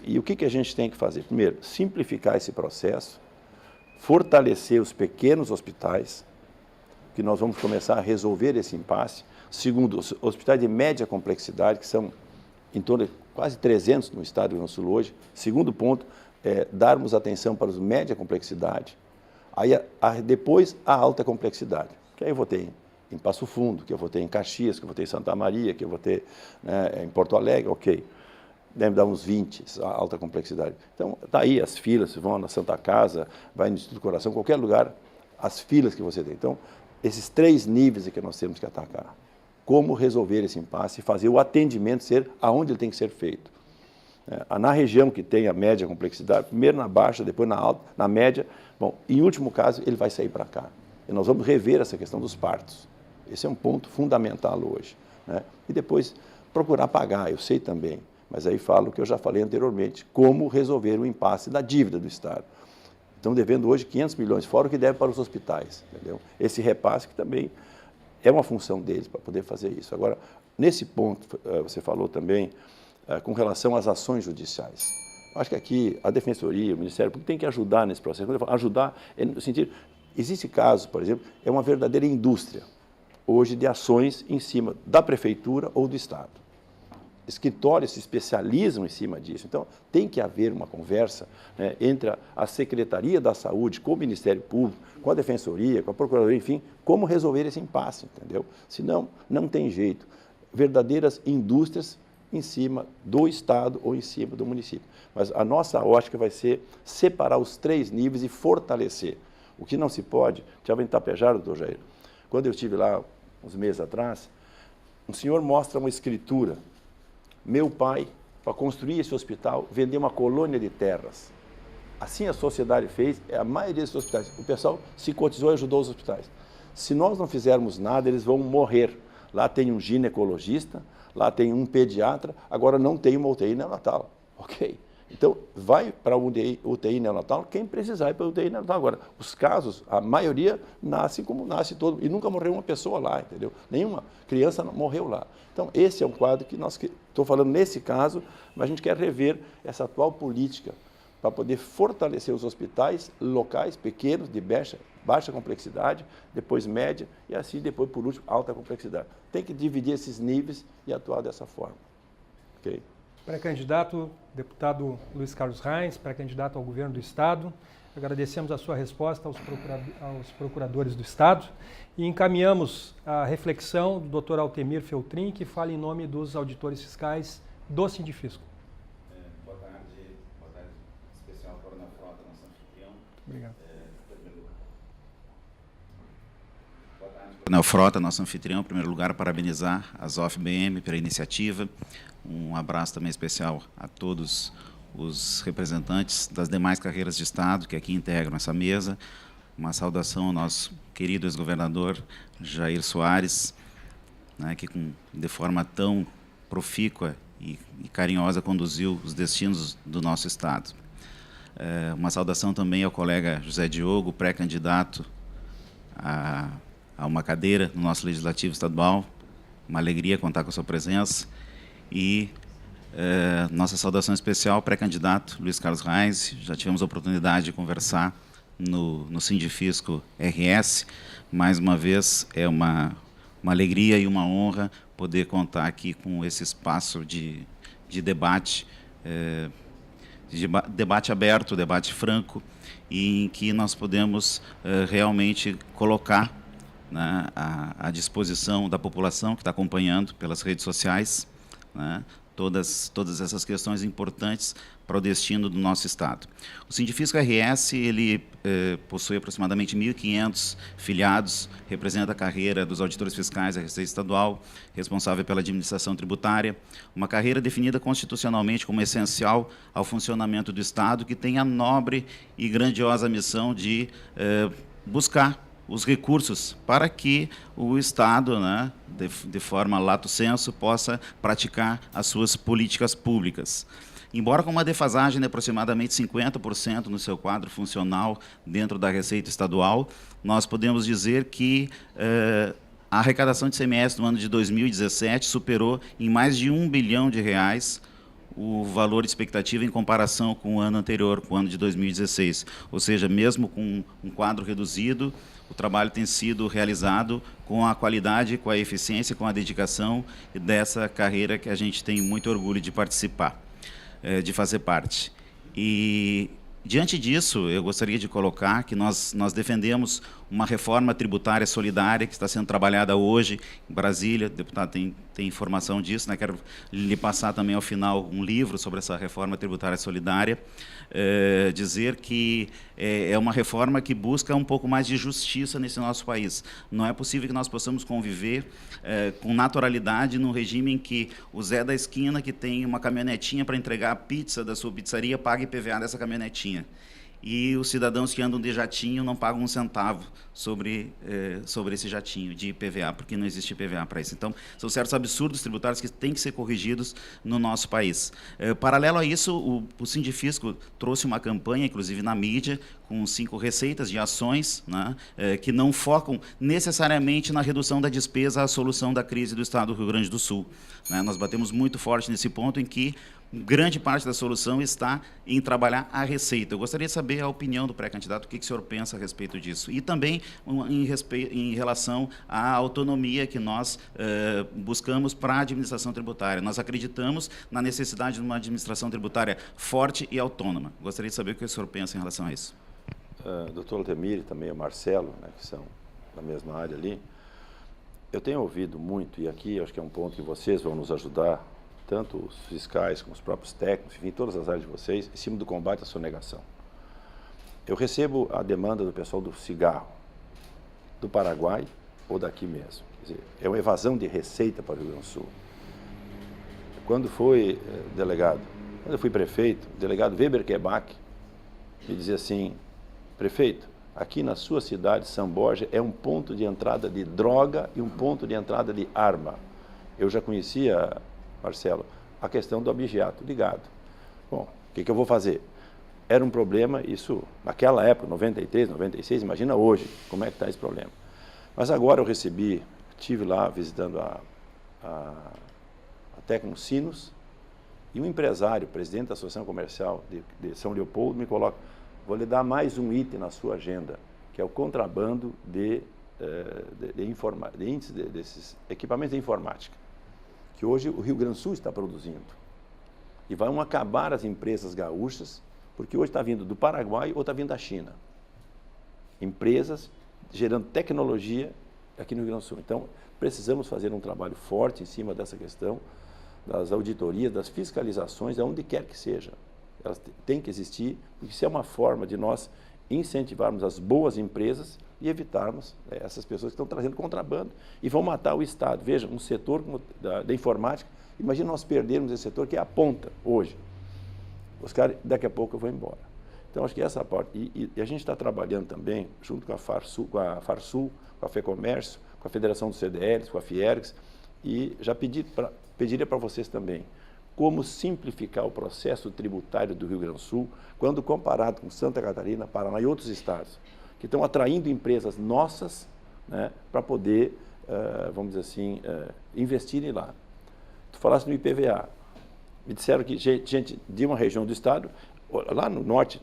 E o que a gente tem que fazer? Primeiro, simplificar esse processo, fortalecer os pequenos hospitais, que nós vamos começar a resolver esse impasse. Segundo, os hospitais de média complexidade, que são em torno de quase 300 no estado do Rio Grande do Sul hoje. Segundo ponto, darmos atenção para os média complexidade. Aí, depois, a alta complexidade, que aí eu vou ter em Passo Fundo, que eu vou ter em Caxias, que eu vou ter em Santa Maria, que eu vou ter, né, em Porto Alegre, ok. Deve dar uns 20, a alta complexidade. Então, está aí as filas, vão na Santa Casa, vai no Instituto do Coração, qualquer lugar, as filas que você tem. Então, esses 3 níveis é que nós temos que atacar. Como resolver esse impasse e fazer o atendimento ser aonde ele tem que ser feito. Na região que tem a média complexidade, primeiro na baixa, depois na alta, na média, bom, em último caso, ele vai sair para cá. E nós vamos rever essa questão dos partos. Esse é um ponto fundamental hoje, né? E depois procurar pagar, eu sei também. Mas aí falo o que eu já falei anteriormente, como resolver o impasse da dívida do Estado. Estão devendo hoje 500 milhões, fora o que deve para os hospitais, entendeu? Esse repasse que também é uma função deles para poder fazer isso. Agora, nesse ponto, você falou também com relação às ações judiciais. Acho que aqui a Defensoria, o Ministério Público tem que ajudar nesse processo. Quando eu falo ajudar, é no sentido, existe casos, por exemplo, é uma verdadeira indústria, hoje, de ações em cima da Prefeitura ou do Estado. Escritórios se especializam em cima disso. Então, tem que haver uma conversa, né, entre a Secretaria da Saúde, com o Ministério Público, com a Defensoria, com a Procuradoria, enfim, como resolver esse impasse, entendeu? Senão, não tem jeito. Verdadeiras indústrias em cima do Estado ou em cima do município. Mas a nossa ótica vai ser separar os 3 níveis e fortalecer. O que não se pode, estava em Itapejara, doutor Jair, quando eu estive lá uns meses atrás, um senhor mostra uma escritura. Meu pai, para construir esse hospital, vendeu uma colônia de terras. Assim a sociedade fez, a maioria dos hospitais. O pessoal se cotizou e ajudou os hospitais. Se nós não fizermos nada, eles vão morrer. Lá tem um ginecologista, lá tem um pediatra, agora não tem uma UTI neonatal. Ok? Então, vai para a UTI neonatal quem precisar ir para a UTI neonatal. Agora, os casos, a maioria nasce como nasce todo, e nunca morreu uma pessoa lá, entendeu? Nenhuma criança morreu lá. Então, esse é um quadro que estou falando nesse caso, mas a gente quer rever essa atual política para poder fortalecer os hospitais locais, pequenos, de baixa complexidade, depois média, e assim, depois, por último, alta complexidade. Tem que dividir esses níveis e atuar dessa forma. Ok? Pré-candidato, deputado Luiz Carlos Reins, pré-candidato ao governo do Estado, agradecemos a sua resposta aos procuradores do Estado e encaminhamos a reflexão do Dr. Altemir Feltrin, que fala em nome dos auditores fiscais do Sindifisco. Boa tarde, especial Coronel Frota, nosso anfitrião. Obrigado. Boa tarde, Coronel Frota, nosso anfitrião. Em primeiro lugar, parabenizar a ZOF-BM pela iniciativa. Um abraço também especial a todos os representantes das demais carreiras de Estado que aqui integram essa mesa. Uma saudação ao nosso querido ex-governador Jair Soares né, que de forma tão profícua e carinhosa conduziu os destinos do nosso Estado. Uma saudação também ao colega José Diogo, pré-candidato a uma cadeira no nosso Legislativo Estadual. Uma alegria contar com a sua presença. E nossa saudação especial, pré-candidato Luiz Carlos Reis. Já tivemos a oportunidade de conversar no Sindifisco RS. Mais uma vez, é uma alegria e uma honra poder contar aqui com esse espaço de debate, debate aberto, debate franco, e em que nós podemos realmente colocar, né, à disposição da população que está acompanhando pelas redes sociais, né, todas essas questões importantes para o destino do nosso Estado. O Sindifisco RS, ele possui aproximadamente 1.500 filiados, representa a carreira dos auditores fiscais da Receita Estadual, responsável pela administração tributária, uma carreira definida constitucionalmente como essencial ao funcionamento do Estado, que tem a nobre e grandiosa missão de buscar os recursos para que o Estado, né, de forma lato sensu, possa praticar as suas políticas públicas. Embora com uma defasagem de aproximadamente 50% no seu quadro funcional dentro da Receita Estadual, nós podemos dizer que a arrecadação de ICMS no ano de 2017 superou em mais de R$1 bilhão o valor de expectativa em comparação com o ano anterior, com o ano de 2016. Ou seja, mesmo com um quadro reduzido, o trabalho tem sido realizado com a qualidade, com a eficiência, com a dedicação dessa carreira que a gente tem muito orgulho de participar, de fazer parte. E, diante disso, eu gostaria de colocar que nós defendemos uma reforma tributária solidária que está sendo trabalhada hoje em Brasília. O deputado tem informação disso, né? Quero lhe passar também, ao final, um livro sobre essa reforma tributária solidária. Dizer que é uma reforma que busca um pouco mais de justiça nesse nosso país. Não é possível que nós possamos conviver com naturalidade num regime em que o Zé da esquina, que tem uma caminhonetinha para entregar a pizza da sua pizzaria, paga IPVA dessa caminhonetinha. E os cidadãos que andam de jatinho não pagam um centavo sobre esse jatinho de IPVA, porque não existe IPVA para isso. Então, são certos absurdos tributários que têm que ser corrigidos no nosso país. Paralelo a isso, o Sindifisco trouxe uma campanha, inclusive na mídia, com 5 receitas de ações, né, que não focam necessariamente na redução da despesa à solução da crise do Estado do Rio Grande do Sul. Né? Nós batemos muito forte nesse ponto em que grande parte da solução está em trabalhar a receita. Eu gostaria de saber a opinião do pré-candidato, o que o senhor pensa a respeito disso. E também em relação à autonomia que nós buscamos para a administração tributária. Nós acreditamos na necessidade de uma administração tributária forte e autônoma. Gostaria de saber o que o senhor pensa em relação a isso. Doutor Altemir e também o Marcelo, né, que são da mesma área ali, eu tenho ouvido muito, e aqui acho que é um ponto que vocês vão nos ajudar, tanto os fiscais como os próprios técnicos, enfim, todas as áreas de vocês, em cima do combate à sonegação. Eu recebo a demanda do pessoal do cigarro, do Paraguai ou daqui mesmo. Quer dizer, é uma evasão de receita para o Rio Grande do Sul. Quando foi delegado, quando eu fui prefeito, o delegado Weber Kebach me dizia assim: prefeito, aqui na sua cidade, São Borja, é um ponto de entrada de droga e um ponto de entrada de arma. Eu já conhecia, Marcelo, a questão do abigeato ligado. Bom, o que eu vou fazer? Era um problema, isso naquela época, 93, 96, imagina hoje, como é que está esse problema. Mas agora eu recebi, estive lá visitando a Tecnocinos, e um empresário, presidente da Associação Comercial de São Leopoldo, me coloca: vou lhe dar mais um item na sua agenda, que é o contrabando de desses equipamentos de informática, que hoje o Rio Grande do Sul está produzindo. E vão acabar as empresas gaúchas, porque hoje está vindo do Paraguai ou está vindo da China. Empresas gerando tecnologia aqui no Rio Grande do Sul. Então, precisamos fazer um trabalho forte em cima dessa questão, das auditorias, das fiscalizações, aonde quer que seja. Elas têm que existir, porque isso é uma forma de nós incentivarmos as boas empresas e evitarmos essas pessoas que estão trazendo contrabando e vão matar o Estado. Veja, um setor da informática, imagina nós perdermos esse setor que é a ponta hoje. Os caras, daqui a pouco eu vou embora. Então, acho que essa parte, e a gente está trabalhando também, junto com a Farsul, com a FEComércio, com a Federação dos CDLs, com a Fiergs, E já pediria para vocês também como simplificar o processo tributário do Rio Grande do Sul quando comparado com Santa Catarina, Paraná e outros estados, que estão atraindo empresas nossas, né, para poder, vamos dizer assim, investirem lá. Tu falaste no IPVA. Me disseram que gente de uma região do estado, lá no norte,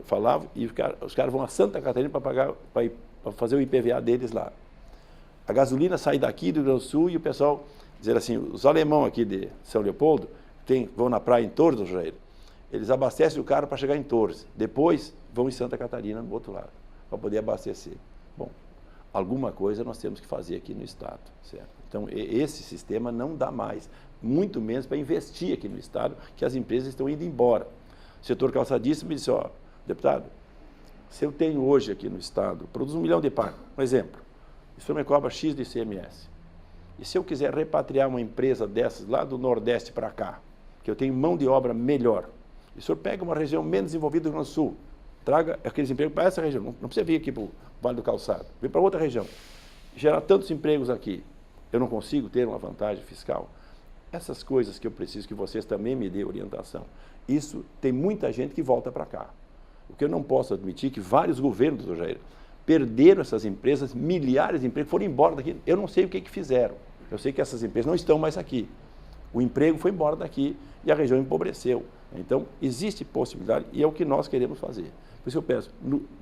falava, e os caras vão a Santa Catarina para fazer o IPVA deles lá. A gasolina sai daqui do Rio Grande do Sul e o pessoal dizer assim, os alemão aqui de São Leopoldo vão na praia em Torres do Jair, eles abastecem o carro para chegar em Torres, depois vão em Santa Catarina no outro lado, para poder abastecer. Bom, alguma coisa nós temos que fazer aqui no estado, certo? Então esse sistema não dá mais, muito menos para investir aqui no estado, que as empresas estão indo embora. O setor calçadista me disse, ó, deputado, se eu tenho hoje aqui no estado, produzo 1 milhão de par, um exemplo, o senhor me cobra X de ICMS. E se eu quiser repatriar uma empresa dessas lá do Nordeste para cá, que eu tenho mão de obra melhor, e o senhor pega uma região menos desenvolvida do Rio Grande do Sul, traga aqueles empregos para essa região, não precisa vir aqui para o Vale do Calçado, vem para outra região, gerar tantos empregos aqui, eu não consigo ter uma vantagem fiscal? Essas coisas que eu preciso que vocês também me dêem orientação. Isso tem muita gente que volta para cá. O que eu não posso admitir é que vários governos do Jair perderam essas empresas, milhares de empregos, foram embora daqui. Eu não sei o que fizeram. Eu sei que essas empresas não estão mais aqui. O emprego foi embora daqui e a região empobreceu. Então, existe possibilidade e é o que nós queremos fazer. Por isso eu peço,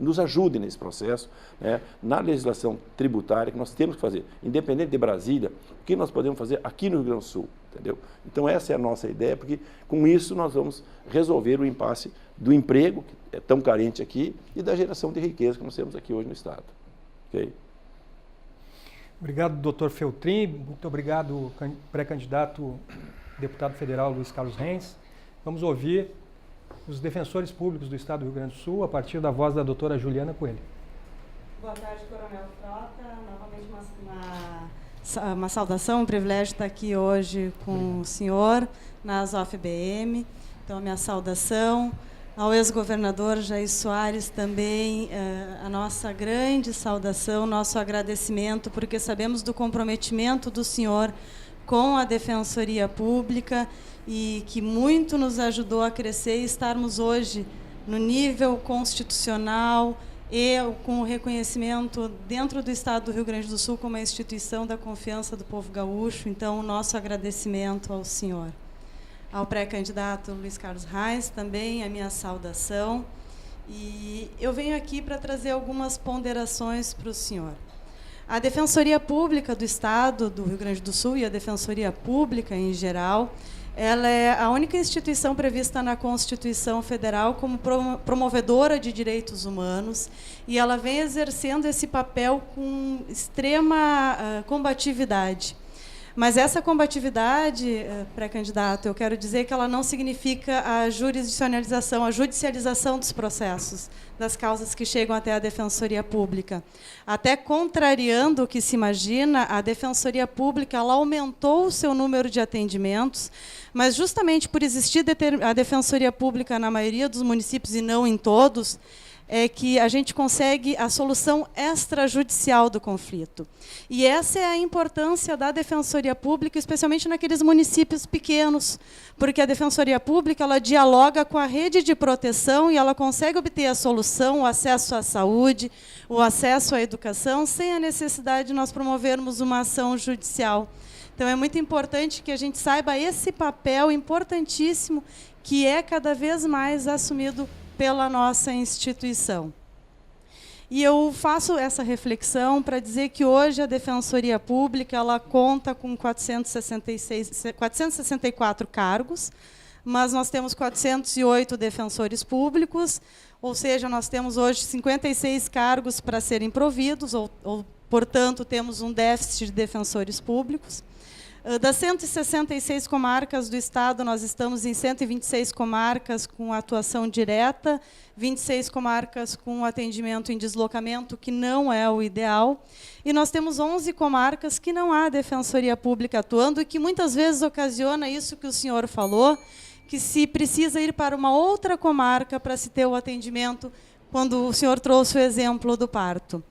nos ajudem nesse processo, né, na legislação tributária que nós temos que fazer, independente de Brasília, o que nós podemos fazer aqui no Rio Grande do Sul, entendeu? Então essa é a nossa ideia, porque com isso nós vamos resolver o impasse do emprego, que é tão carente aqui, e da geração de riqueza que nós temos aqui hoje no Estado. Okay? Obrigado, doutor Feltrin, muito obrigado, pré-candidato deputado federal Luiz Carlos Reis. Vamos ouvir os defensores públicos do Estado do Rio Grande do Sul, a partir da voz da doutora Juliana Coelho. Boa tarde, Coronel Frota. Novamente uma saudação, um privilégio estar aqui hoje com o senhor na ZOF-BM. Então, a minha saudação ao ex-governador Jair Soares também, a nossa grande saudação, nosso agradecimento, porque sabemos do comprometimento do senhor com a Defensoria Pública e que muito nos ajudou a crescer e estarmos hoje no nível constitucional e com o reconhecimento dentro do Estado do Rio Grande do Sul como uma instituição da confiança do povo gaúcho. Então, o nosso agradecimento ao senhor. Ao pré-candidato Luiz Carlos Reis, também a minha saudação. E eu venho aqui para trazer algumas ponderações para o senhor. A Defensoria Pública do Estado do Rio Grande do Sul e a Defensoria Pública em geral, ela é a única instituição prevista na Constituição Federal como promovedora de direitos humanos e ela vem exercendo esse papel com extrema combatividade. Mas essa combatividade, pré-candidato, eu quero dizer que ela não significa a jurisdicionalização, a judicialização dos processos, das causas que chegam até a Defensoria Pública. Até contrariando o que se imagina, a Defensoria Pública ela aumentou o seu número de atendimentos, mas justamente por existir a Defensoria Pública na maioria dos municípios e não em todos, é que a gente consegue a solução extrajudicial do conflito. E essa é a importância da Defensoria Pública, especialmente naqueles municípios pequenos, porque a Defensoria Pública ela dialoga com a rede de proteção e ela consegue obter a solução, o acesso à saúde, o acesso à educação, sem a necessidade de nós promovermos uma ação judicial. Então, é muito importante que a gente saiba esse papel importantíssimo que é cada vez mais assumido pela nossa instituição. E eu faço essa reflexão para dizer que hoje a Defensoria Pública ela conta com 464 cargos, mas nós temos 408 defensores públicos, ou seja, nós temos hoje 56 cargos para serem providos, portanto, temos um déficit de defensores públicos. Das 166 comarcas do Estado, nós estamos em 126 comarcas com atuação direta, 26 comarcas com atendimento em deslocamento, que não é o ideal, e nós temos 11 comarcas que não há Defensoria Pública atuando e que muitas vezes ocasiona isso que o senhor falou, que se precisa ir para uma outra comarca para se ter o atendimento, quando o senhor trouxe o exemplo do parto.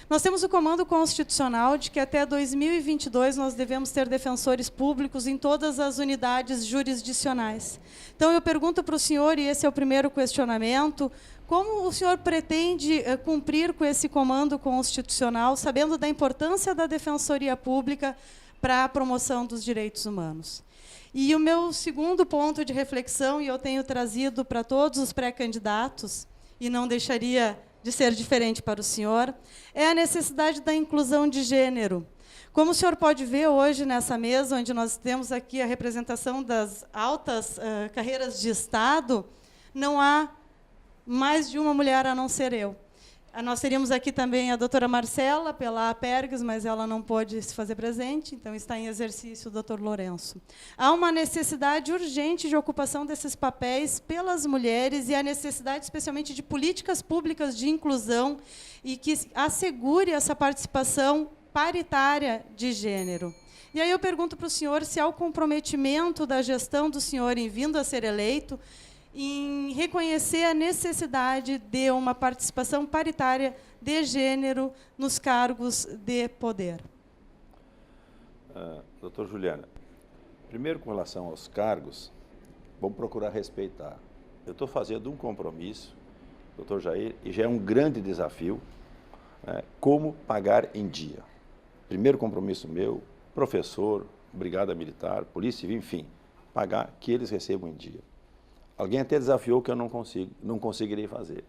Nós temos o comando constitucional de que até 2022 nós devemos ter defensores públicos em todas as unidades jurisdicionais. Então, eu pergunto para o senhor, e esse é o primeiro questionamento, como o senhor pretende cumprir com esse comando constitucional, sabendo da importância da defensoria pública para a promoção dos direitos humanos? E o meu segundo ponto de reflexão, e eu tenho trazido para todos os pré-candidatos, e não deixaria de ser diferente para o senhor, é a necessidade da inclusão de gênero. Como o senhor pode ver hoje nessa mesa, onde nós temos aqui a representação das altas carreiras de Estado, não há mais de uma mulher a não ser eu. Nós teríamos aqui também a doutora Marcela, pela APERGS, mas ela não pôde se fazer presente, então está em exercício o doutor Lourenço. Há uma necessidade urgente de ocupação desses papéis pelas mulheres e a necessidade, especialmente, de políticas públicas de inclusão e que assegure essa participação paritária de gênero. E aí eu pergunto para o senhor se há o comprometimento da gestão do senhor em vindo a ser eleito em reconhecer a necessidade de uma participação paritária de gênero nos cargos de poder. Doutor Juliana, primeiro com relação aos cargos, vamos procurar respeitar. Eu estou fazendo um compromisso, doutor Jair, e já é um grande desafio, como pagar em dia. Primeiro compromisso meu, professor, brigada militar, polícia civil, enfim, pagar que eles recebam em dia. Alguém até desafiou que eu não conseguirei fazer.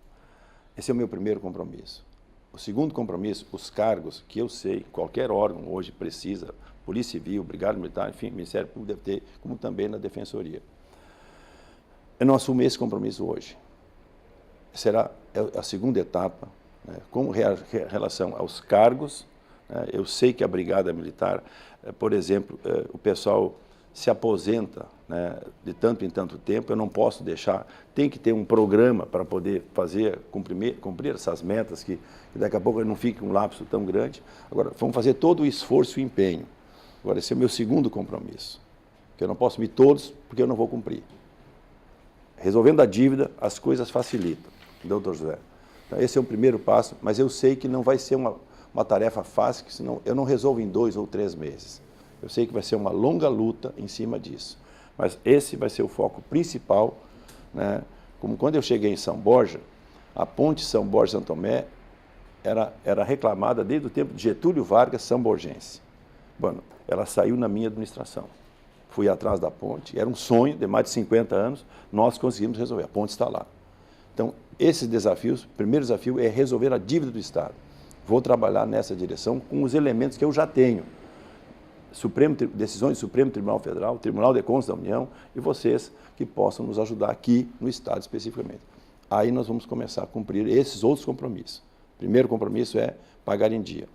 Esse é o meu primeiro compromisso. O segundo compromisso, os cargos que eu sei, qualquer órgão hoje precisa, Polícia Civil, Brigada Militar, enfim, Ministério Público deve ter, como também na Defensoria. Eu não assumo esse compromisso hoje. Será a segunda etapa, com relação aos cargos. Eu sei que a Brigada Militar, por exemplo, o pessoal se aposenta de tanto em tanto tempo, eu não posso deixar, tem que ter um programa para poder cumprir essas metas, que daqui a pouco não fique um lapso tão grande. Agora, vamos fazer todo o esforço e o empenho. Agora, esse é o meu segundo compromisso, que eu não posso me todos, porque eu não vou cumprir. Resolvendo a dívida, as coisas facilitam, doutor José. Então, esse é o primeiro passo, mas eu sei que não vai ser uma tarefa fácil, que senão eu não resolvo em 2 ou 3 meses. Eu sei que vai ser uma longa luta em cima disso. Mas esse vai ser o foco principal, Como quando eu cheguei em São Borja, a ponte São Borja-São Tomé era reclamada desde o tempo de Getúlio Vargas, samborgense. Bueno, ela saiu na minha administração. Fui atrás da ponte, era um sonho de mais de 50 anos, nós conseguimos resolver, a ponte está lá. Então, esses desafios, o primeiro desafio é resolver a dívida do Estado. Vou trabalhar nessa direção com os elementos que eu já tenho. Decisões do Supremo Tribunal Federal, Tribunal de Contas da União e vocês que possam nos ajudar aqui no Estado especificamente. Aí nós vamos começar a cumprir esses outros compromissos. O primeiro compromisso é pagar em dia.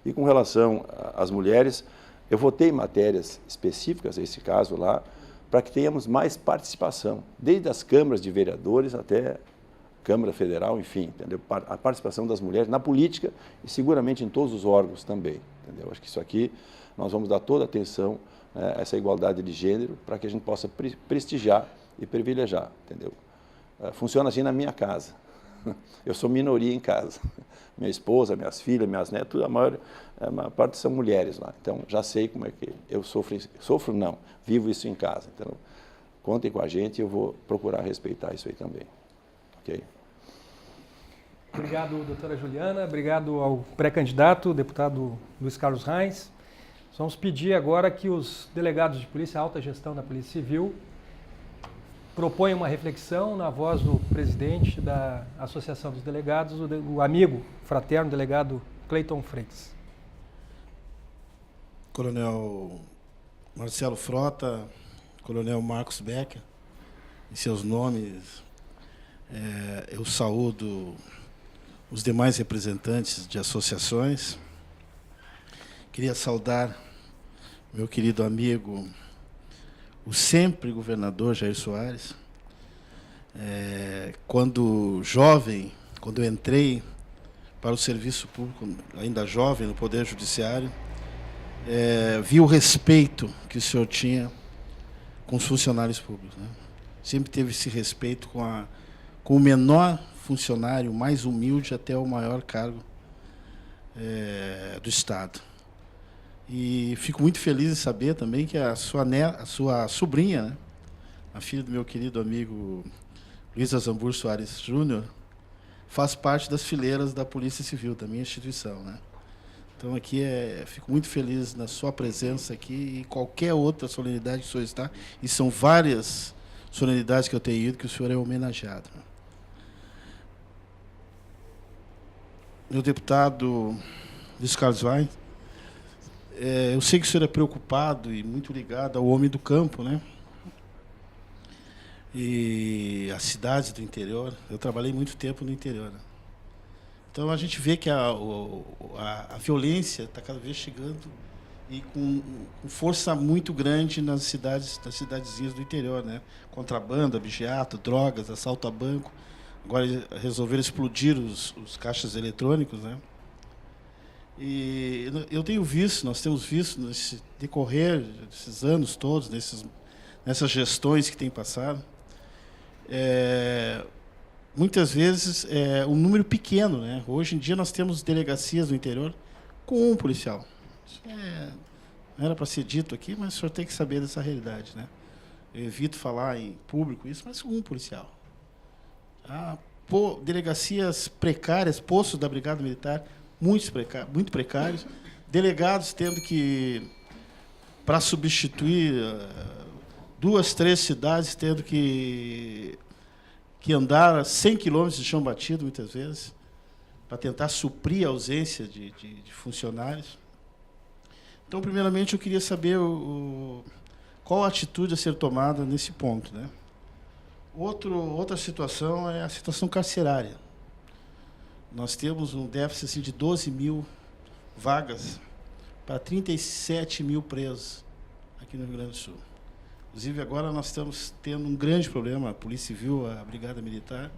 E com relação às mulheres, eu votei matérias específicas, nesse caso lá, para que tenhamos mais participação, desde as câmaras de vereadores até Câmara Federal, enfim, entendeu? A participação das mulheres na política e seguramente em todos os órgãos também, entendeu? Acho que isso aqui nós vamos dar toda a atenção a essa igualdade de gênero para que a gente possa prestigiar e privilegiar, entendeu? Funciona assim na minha casa. Eu sou minoria em casa. Minha esposa, minhas filhas, minhas netas, a maior parte são mulheres lá. Então, já sei como é que eu sofro não, vivo isso em casa. Então, contem com a gente e eu vou procurar respeitar isso aí também. Ok? Obrigado, doutora Juliana. Obrigado ao pré-candidato, deputado Luiz Carlos Reins. Vamos pedir agora que os delegados de polícia, alta gestão da Polícia Civil, proponham uma reflexão na voz do presidente da Associação dos Delegados, o amigo, fraterno delegado Cleiton Freitas. Coronel Marcelo Frota, Coronel Marcos Becker, em seus nomes, eu saúdo os demais representantes de associações. Queria saudar meu querido amigo, o sempre governador Jair Soares. Quando jovem, quando eu entrei para o serviço público, ainda jovem, no Poder Judiciário, vi o respeito que o senhor tinha com os funcionários públicos, né? Sempre teve esse respeito com o menor funcionário, mais humilde, até o maior cargo do Estado. E fico muito feliz em saber também que a sua sobrinha, né, a filha do meu querido amigo Luiz Azambur Soares Júnior, faz parte das fileiras da Polícia Civil, da minha instituição, né? Então, aqui fico muito feliz na sua presença aqui e qualquer outra solenidade que o senhor está, e são várias solenidades que eu tenho ido que o senhor é homenageado. Meu deputado Luiz Carlos Vai, eu sei que o senhor é preocupado e muito ligado ao homem do campo, né? E as cidades do interior. Eu trabalhei muito tempo no interior, né? Então a gente vê que a violência está cada vez chegando e com força muito grande nas cidadezinhas do interior, né? Contrabando, abigeato, drogas, assalto a banco. Agora resolveram explodir os caixas eletrônicos, né? E eu tenho visto, nós temos visto nesse decorrer desses anos todos, nessas gestões que têm passado, muitas vezes um número pequeno, né? Hoje em dia nós temos delegacias no interior com um policial. Isso não era para ser dito aqui, mas o senhor tem que saber dessa realidade, né? Eu evito falar em público isso, mas um policial. Delegacias precárias, postos da Brigada Militar muito precários, delegados tendo que, para substituir 2, 3 cidades, tendo que andar 100 quilômetros de chão batido, muitas vezes, para tentar suprir a ausência de funcionários. Então, primeiramente, eu queria saber qual a atitude a ser tomada nesse ponto, né? Outra situação é a situação carcerária. Nós temos um déficit assim, de 12 mil vagas para 37 mil presos aqui no Rio Grande do Sul. Inclusive, agora nós estamos tendo um grande problema, a Polícia Civil, a Brigada Militar,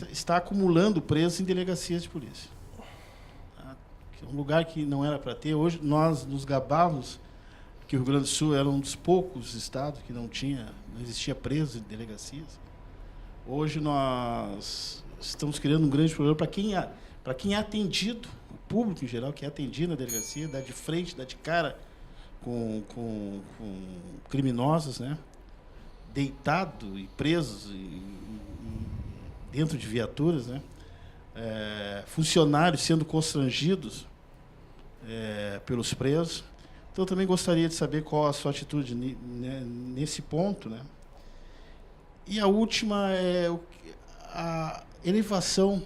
está acumulando presos em delegacias de polícia. É um lugar que não era para ter. Hoje, nós nos gabávamos que o Rio Grande do Sul era um dos poucos estados que não existia preso em delegacias. Hoje, nós estamos criando um grande problema para quem é atendido, o público em geral, que é atendido na delegacia, dá de frente, dá de cara com criminosos, né? Deitado e presos dentro de viaturas, né? Funcionários sendo constrangidos pelos presos. Então, eu também gostaria de saber qual a sua atitude nesse ponto, né? E a última é a elevação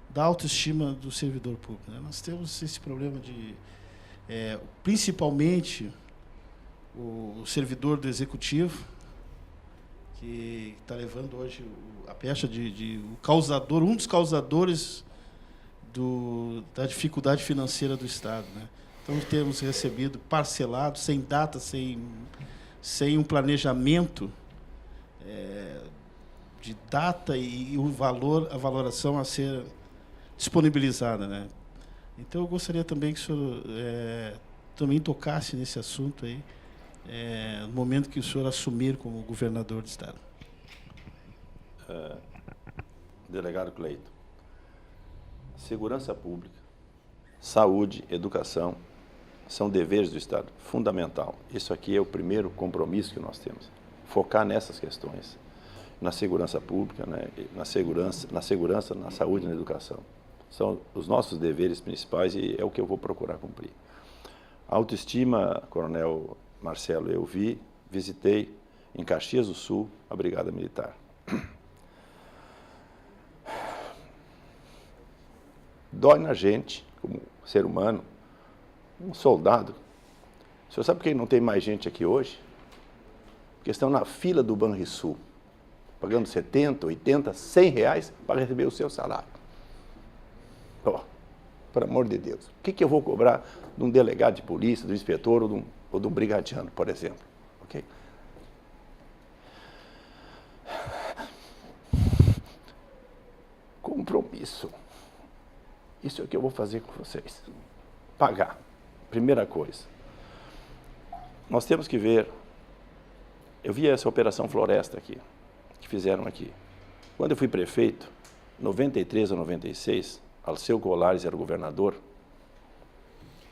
da autoestima do servidor público, né? Nós temos esse problema de, principalmente, o servidor do executivo, que está levando hoje a pecha o causador, um dos causadores da dificuldade financeira do Estado, né? Então, temos recebido parcelado, sem data, sem um planejamento de data e a valoração a ser disponibilizada, né? Então, eu gostaria também que o senhor também tocasse nesse assunto aí, no momento que o senhor assumir como governador do Estado. Delegado Cleito, segurança pública, saúde, educação, são deveres do Estado, fundamental. Isso aqui é o primeiro compromisso que nós temos, focar nessas questões, na segurança pública, né, na segurança, na saúde e na educação. São os nossos deveres principais e é o que eu vou procurar cumprir. A autoestima, Coronel Marcelo, eu visitei em Caxias do Sul a Brigada Militar. Dói na gente, como ser humano, um soldado. O senhor sabe por que não tem mais gente aqui hoje? Porque estão na fila do Banrisul, pagando 70, 80, 100 reais para receber o seu salário. Pelo amor de Deus. O que eu vou cobrar de um delegado de polícia, do inspetor ou de um brigadiano, por exemplo? Okay? Compromisso. Isso é o que eu vou fazer com vocês. Pagar. Primeira coisa. Nós temos que ver... Eu vi essa Operação Floresta aqui, que fizeram aqui. Quando eu fui prefeito, 93 a 96, Alceu Colares era governador,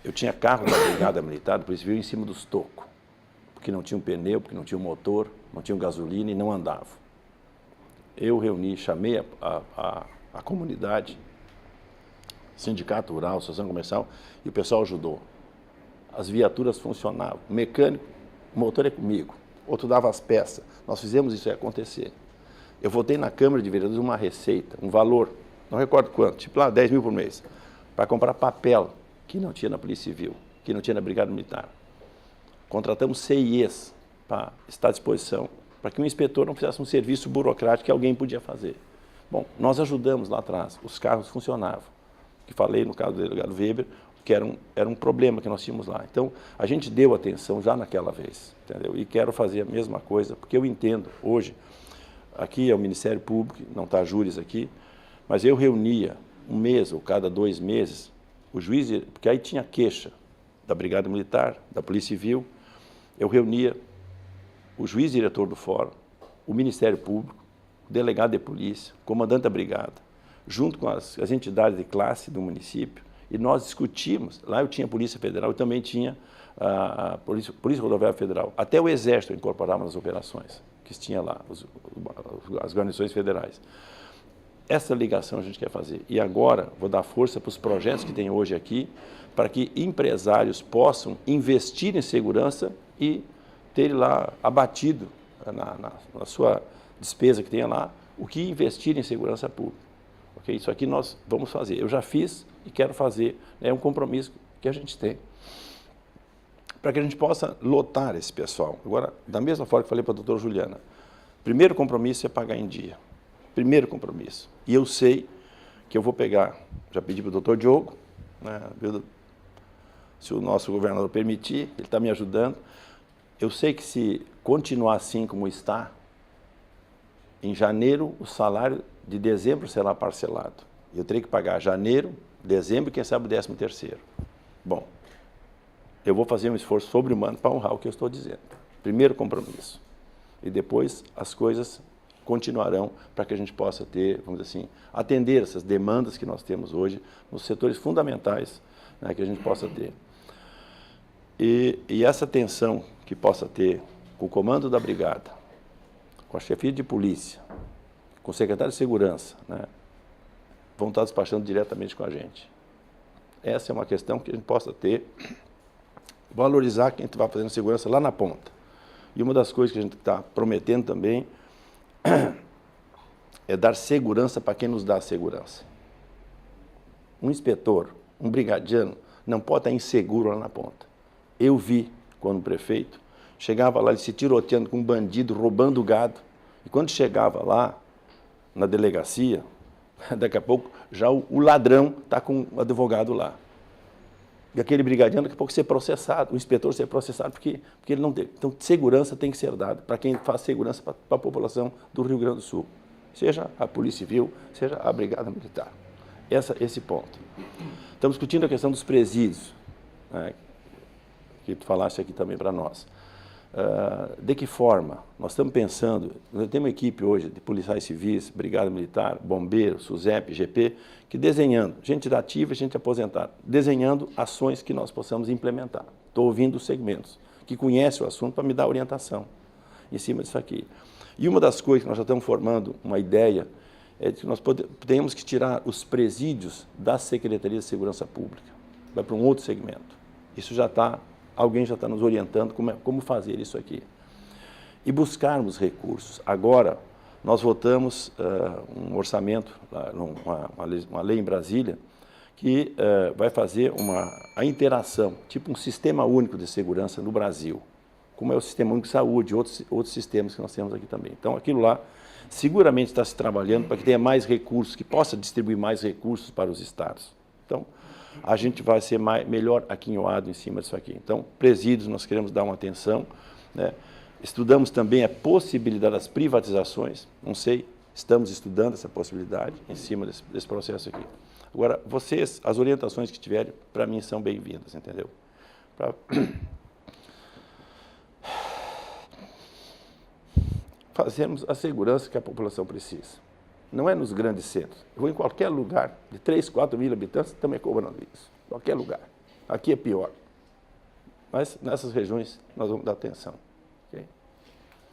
eu tinha carro da Brigada Militar, do Polícia Civil, em cima dos tocos, porque não tinha um pneu, porque não tinha um motor, não tinha gasolina e não andava. Eu reuni, chamei a comunidade, sindicato rural, associação comercial, e o pessoal ajudou. As viaturas funcionavam. O mecânico, o motor é comigo, outro dava as peças. Nós fizemos isso acontecer. Eu votei na Câmara de Vereadores uma receita, um valor, não recordo quanto, tipo lá 10 mil por mês, para comprar papel, que não tinha na Polícia Civil, que não tinha na Brigada Militar. Contratamos CIEs para estar à disposição, para que o inspetor não fizesse um serviço burocrático que alguém podia fazer. Bom, nós ajudamos lá atrás, os carros funcionavam. Que falei no caso do delegado Weber, que era um problema que nós tínhamos lá. Então, a gente deu atenção já naquela vez, entendeu? E quero fazer a mesma coisa, porque eu entendo hoje, aqui é o Ministério Público, não está a Júris aqui, mas eu reunia um mês ou cada 2 meses o juiz, porque aí tinha queixa da Brigada Militar, da Polícia Civil, eu reunia o juiz diretor do fórum, o Ministério Público, o delegado de polícia, o comandante da brigada, junto com as entidades de classe do município, e nós discutimos, lá eu tinha a Polícia Federal, eu também tinha a Polícia Rodoviária Federal, até o Exército eu incorporava nas operações, que tinha lá, as guarnições federais. Essa ligação a gente quer fazer. E agora vou dar força para os projetos que tem hoje aqui, para que empresários possam investir em segurança e ter lá abatido na sua despesa que tenha lá, o que investir em segurança pública. Okay? Isso aqui nós vamos fazer. Eu já fiz e quero fazer. É um compromisso que a gente tem. Para que a gente possa lotar esse pessoal. Agora, da mesma forma que falei para a doutora Juliana, primeiro compromisso é pagar em dia. Primeiro compromisso. E eu sei que eu vou pegar, já pedi para o doutor Diogo, né, se o nosso governador permitir, ele está me ajudando. Eu sei que se continuar assim como está, em janeiro o salário de dezembro será parcelado. Eu terei que pagar janeiro, dezembro e quem sabe o 13º. Bom, eu vou fazer um esforço sobre-humano para honrar o que eu estou dizendo. Primeiro compromisso. E depois as coisas continuarão para que a gente possa ter, vamos dizer assim, atender essas demandas que nós temos hoje nos setores fundamentais, né, que a gente possa ter. E essa tensão que possa ter com o comando da brigada, com a chefia de polícia, com o secretário de segurança, né, vão estar despachando diretamente com a gente. Essa é uma questão que a gente possa ter, valorizar quem vai fazendo segurança lá na ponta. E uma das coisas que a gente está prometendo também é dar segurança para quem nos dá segurança. Um inspetor, um brigadiano, não pode estar inseguro lá na ponta. Eu vi, quando o prefeito chegava lá, ele se tiroteando com um bandido, roubando gado. E quando chegava lá, na delegacia, daqui a pouco, já o ladrão está com o advogado lá. E aquele brigadiano, daqui a pouco, ser processado, o inspetor ser processado, porque ele não tem. Então, segurança tem que ser dada para quem faz segurança para a população do Rio Grande do Sul. Seja a Polícia Civil, seja a Brigada Militar. Esse ponto. Estamos discutindo a questão dos presídios, né, que tu falaste aqui também para nós. De que forma? Nós estamos pensando, nós temos uma equipe hoje de policiais civis, Brigada Militar, Bombeiro, SUSEP, GP, que desenhando, gente da ativa e gente aposentada, desenhando ações que nós possamos implementar. Estou ouvindo os segmentos, que conhecem o assunto para me dar orientação em cima disso aqui. E uma das coisas que nós já estamos formando uma ideia é que nós temos que tirar os presídios da Secretaria de Segurança Pública, vai para um outro segmento. Isso já está... Alguém já está nos orientando como fazer isso aqui. E buscarmos recursos. Agora, nós votamos um orçamento, uma lei em Brasília, que vai fazer a interação, tipo um sistema único de segurança no Brasil, como é o Sistema Único de Saúde, outros sistemas que nós temos aqui também. Então, aquilo lá seguramente está se trabalhando para que tenha mais recursos, que possa distribuir mais recursos para os estados. Então, a gente vai ser melhor aquinhoado em cima disso aqui. Então, presídios, nós queremos dar uma atenção, né? Estudamos também a possibilidade das privatizações, não sei, estamos estudando essa possibilidade em cima desse processo aqui. Agora, vocês, as orientações que tiverem, para mim, são bem-vindas, entendeu? Para fazermos a segurança que a população precisa. não é nos grandes centros. Eu vou em qualquer lugar, de 3, 4 mil habitantes, também cobrando isso. Qualquer lugar. Aqui é pior. Mas nessas regiões nós vamos dar atenção. Okay?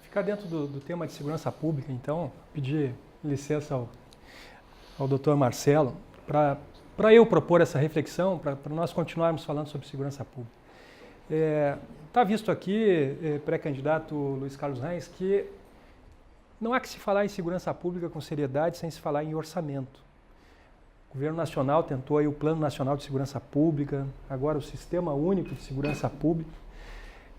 Ficar dentro do tema de segurança pública, então, pedir licença ao doutor Marcelo para eu propor essa reflexão, para nós continuarmos falando sobre segurança pública. Está visto aqui, pré-candidato Luiz Carlos Reis, que não há que se falar em segurança pública com seriedade sem se falar em orçamento. O governo nacional tentou aí o Plano Nacional de Segurança Pública, agora o Sistema Único de Segurança Pública.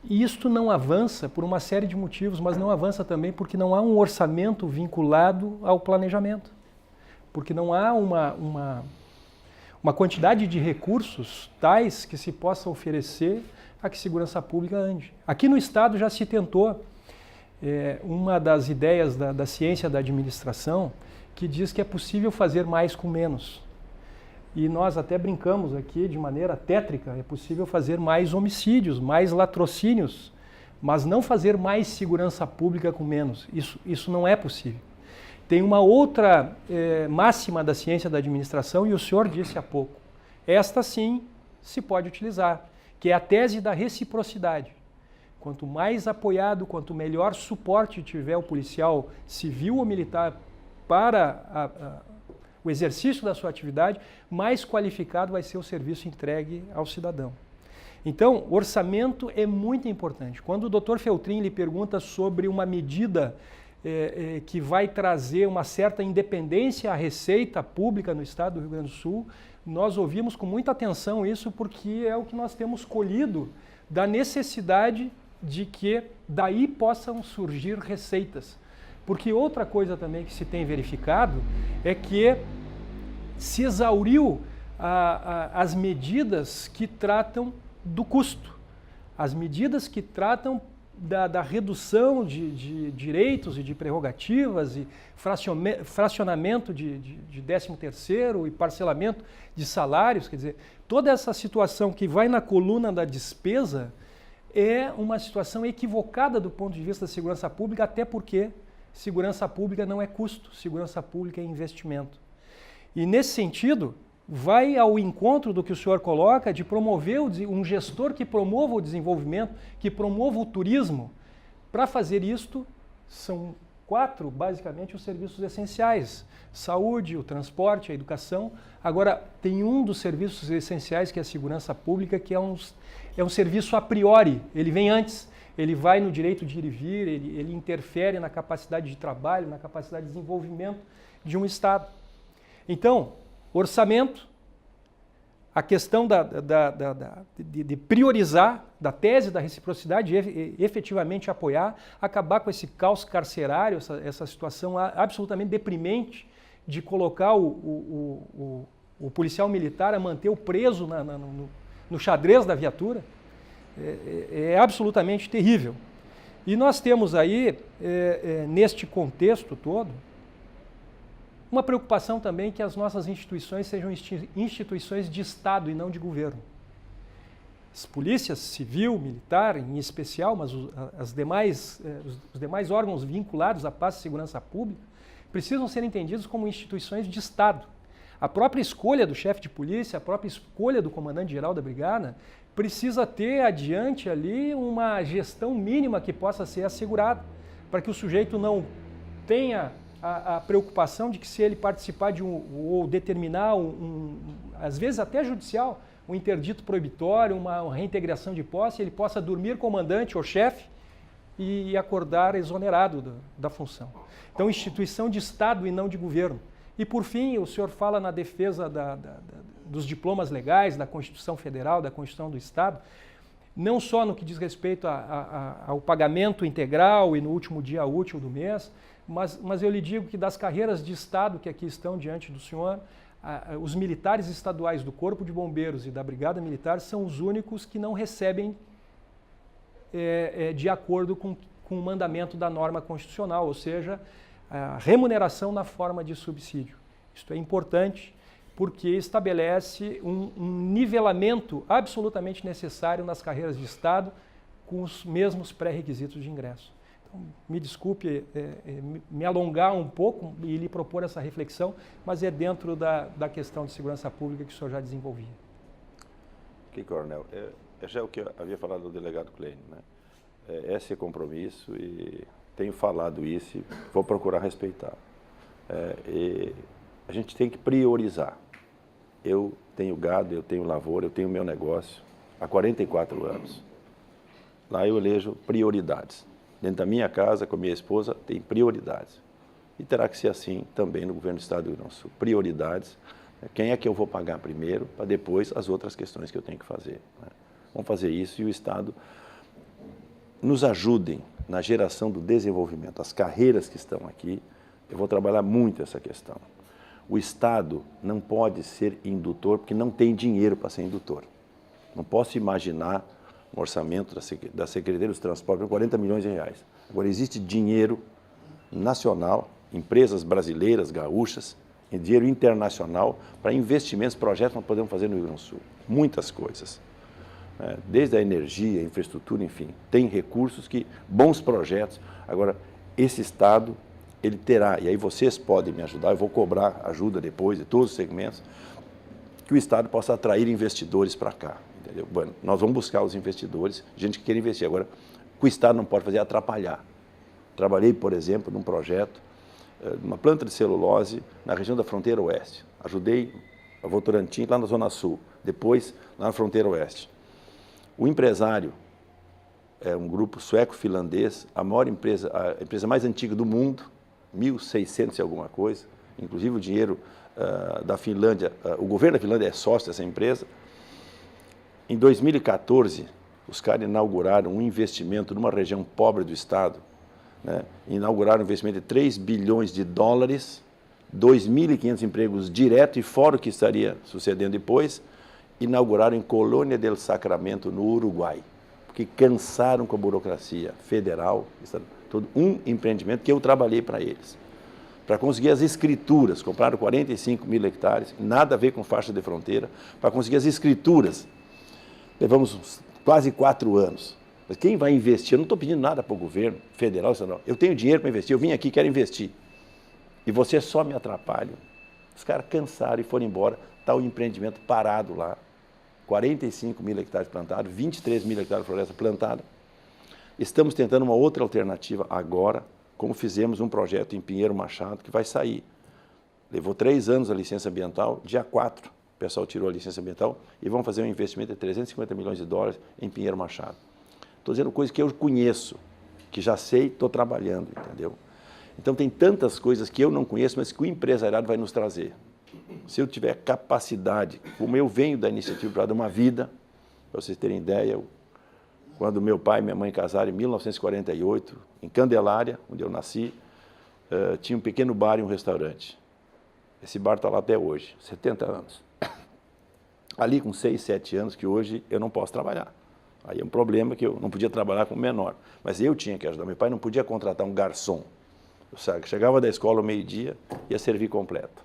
E isto não avança por uma série de motivos, mas não avança também porque não há um orçamento vinculado ao planejamento. Porque não há uma quantidade de recursos tais que se possa oferecer a que segurança pública ande. Aqui no Estado já se tentou uma das ideias da ciência da administração que diz que é possível fazer mais com menos. E nós até brincamos aqui de maneira tétrica, é possível fazer mais homicídios, mais latrocínios, mas não fazer mais segurança pública com menos. Isso não é possível. Tem uma outra máxima da ciência da administração, e o senhor disse há pouco. Esta sim se pode utilizar, que é a tese da reciprocidade. Quanto mais apoiado, quanto melhor suporte tiver o policial civil ou militar para o exercício da sua atividade, mais qualificado vai ser o serviço entregue ao cidadão. Então, orçamento é muito importante. Quando o Dr. Feltrin lhe pergunta sobre uma medida que vai trazer uma certa independência à receita pública no estado do Rio Grande do Sul, nós ouvimos com muita atenção isso, porque é o que nós temos colhido da necessidade de que daí possam surgir receitas. Porque outra coisa também que se tem verificado é que se exauriu as medidas que tratam do custo, as medidas que tratam da redução de direitos e de prerrogativas e fracionamento de 13º e parcelamento de salários. Quer dizer, toda essa situação que vai na coluna da despesa é uma situação equivocada do ponto de vista da segurança pública, até porque segurança pública não é custo, segurança pública é investimento. E nesse sentido, vai ao encontro do que o senhor coloca de promover um gestor que promova o desenvolvimento, que promova o turismo. Para fazer isto, são 4, basicamente, os serviços essenciais: saúde, o transporte, a educação. Agora, tem um dos serviços essenciais, que é a segurança pública, que é um serviço a priori, ele vem antes. Ele vai no direito de ir e vir, ele interfere na capacidade de trabalho, na capacidade de desenvolvimento de um Estado. Então, orçamento, a questão de priorizar, da tese da reciprocidade, efetivamente apoiar, acabar com esse caos carcerário, essa situação absolutamente deprimente de colocar o policial militar a manter o preso no xadrez da viatura. É absolutamente terrível. E nós temos aí, neste contexto todo, uma preocupação também que as nossas instituições sejam instituições de Estado e não de governo. As polícias civil, militar, em especial, mas os demais órgãos vinculados à paz e segurança pública, precisam ser entendidos como instituições de Estado. A própria escolha do chefe de polícia, a própria escolha do comandante-geral da brigada, precisa ter adiante ali uma gestão mínima que possa ser assegurada, para que o sujeito não tenha a preocupação de que, se ele participar de ou determinar, às vezes até judicial, um interdito proibitório, uma reintegração de posse, ele possa dormir comandante ou chefe e acordar exonerado da função. Então, instituição de Estado e não de governo. E, por fim, o senhor fala na defesa dos diplomas legais, da Constituição Federal, da Constituição do Estado, não só no que diz respeito ao pagamento integral e no último dia útil do mês, mas eu lhe digo que das carreiras de Estado que aqui estão diante do senhor, os militares estaduais do Corpo de Bombeiros e da Brigada Militar são os únicos que não recebem de acordo com o mandamento da norma constitucional, ou seja, a remuneração na forma de subsídio. Isto é importante porque estabelece um nivelamento absolutamente necessário nas carreiras de Estado com os mesmos pré-requisitos de ingresso. Então, me desculpe me alongar um pouco e lhe propor essa reflexão, mas é dentro da questão de segurança pública que o senhor já desenvolvia. Ok, Coronel. É já o que eu havia falado do delegado Klein, né? Esse é compromisso e tenho falado isso e vou procurar respeitar. E a gente tem que priorizar. Eu tenho gado, eu tenho lavoura, eu tenho meu negócio há 44 anos. Lá eu elejo prioridades. Dentro da minha casa, com a minha esposa, tem prioridades. E terá que ser assim também no governo do Estado do Rio Grande do Sul. Prioridades. Quem é que eu vou pagar primeiro, para depois as outras questões que eu tenho que fazer, né? Vamos fazer isso e o Estado nos ajudem na geração do desenvolvimento. As carreiras que estão aqui, eu vou trabalhar muito essa questão. O Estado não pode ser indutor, porque não tem dinheiro para ser indutor. Não posso imaginar um orçamento da Secretaria dos Transportes de 40 milhões de reais. Agora, existe dinheiro nacional, empresas brasileiras, gaúchas, e dinheiro internacional para investimentos, projetos que nós podemos fazer no Rio Grande do Sul. Muitas coisas. Desde a energia, a infraestrutura, enfim. Tem recursos bons projetos. Agora, esse Estado, ele terá, e aí vocês podem me ajudar, eu vou cobrar ajuda depois de todos os segmentos, que o Estado possa atrair investidores para cá. Entendeu? Bueno, nós vamos buscar os investidores, gente que quer investir. Agora, o que o Estado não pode fazer é atrapalhar. Trabalhei, por exemplo, num projeto, numa planta de celulose na região da fronteira oeste. Ajudei a Votorantim lá na Zona Sul, depois lá na fronteira oeste. O empresário é um grupo sueco-finlandês, a maior empresa, a empresa mais antiga do mundo, 1.600 e alguma coisa, inclusive o dinheiro da Finlândia, o governo da Finlândia é sócio dessa empresa. Em 2014, os caras inauguraram um investimento numa região pobre do estado, né? Inauguraram um investimento de 3 bilhões de dólares, 2.500 empregos direto e fora o que estaria sucedendo depois, inauguraram em Colônia del Sacramento, no Uruguai, porque cansaram com a burocracia federal, todo um empreendimento que eu trabalhei para eles. Para conseguir as escrituras, compraram 45 mil hectares, nada a ver com faixa de fronteira, para conseguir as escrituras, levamos quase 4 anos. Mas quem vai investir? Eu não estou pedindo nada para o governo federal, não. Eu tenho dinheiro para investir, eu vim aqui, quero investir. E vocês só me atrapalham. Os caras cansaram e foram embora, está o empreendimento parado lá. 45 mil hectares plantados, 23 mil hectares de floresta plantada. Estamos tentando uma outra alternativa agora, como fizemos um projeto em Pinheiro Machado, que vai sair. Levou 3 anos a licença ambiental, dia 4 o pessoal tirou a licença ambiental e vão fazer um investimento de 350 milhões de dólares em Pinheiro Machado. Estou dizendo coisas que eu conheço, que já sei, estou trabalhando, entendeu? Então tem tantas coisas que eu não conheço, mas que o empresariado vai nos trazer. Se eu tiver capacidade, como eu venho da iniciativa privada uma vida, para vocês terem ideia, quando meu pai e minha mãe casaram em 1948, em Candelária, onde eu nasci, tinha um pequeno bar e um restaurante. Esse bar está lá até hoje, 70 anos. Ali com 6, 7 anos, que hoje eu não posso trabalhar. Aí é um problema que eu não podia trabalhar como menor, mas eu tinha que ajudar. Meu pai não podia contratar um garçom. Eu chegava da escola ao meio-dia, ia servir completo.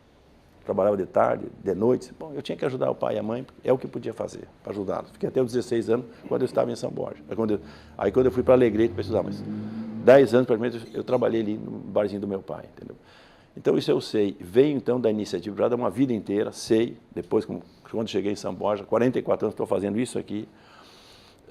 Trabalhava de tarde, de noite. Bom, eu tinha que ajudar o pai e a mãe, é o que podia fazer, para ajudá-los. Fiquei até os 16 anos, quando eu estava em São Borja. Aí quando eu fui para Alegrete para estudar, mas 10 anos, pelo menos, eu trabalhei ali no barzinho do meu pai, entendeu? Então, isso eu sei. Venho, então, da iniciativa privada uma vida inteira, sei. Depois, quando cheguei em São Borja, 44 anos, estou fazendo isso aqui.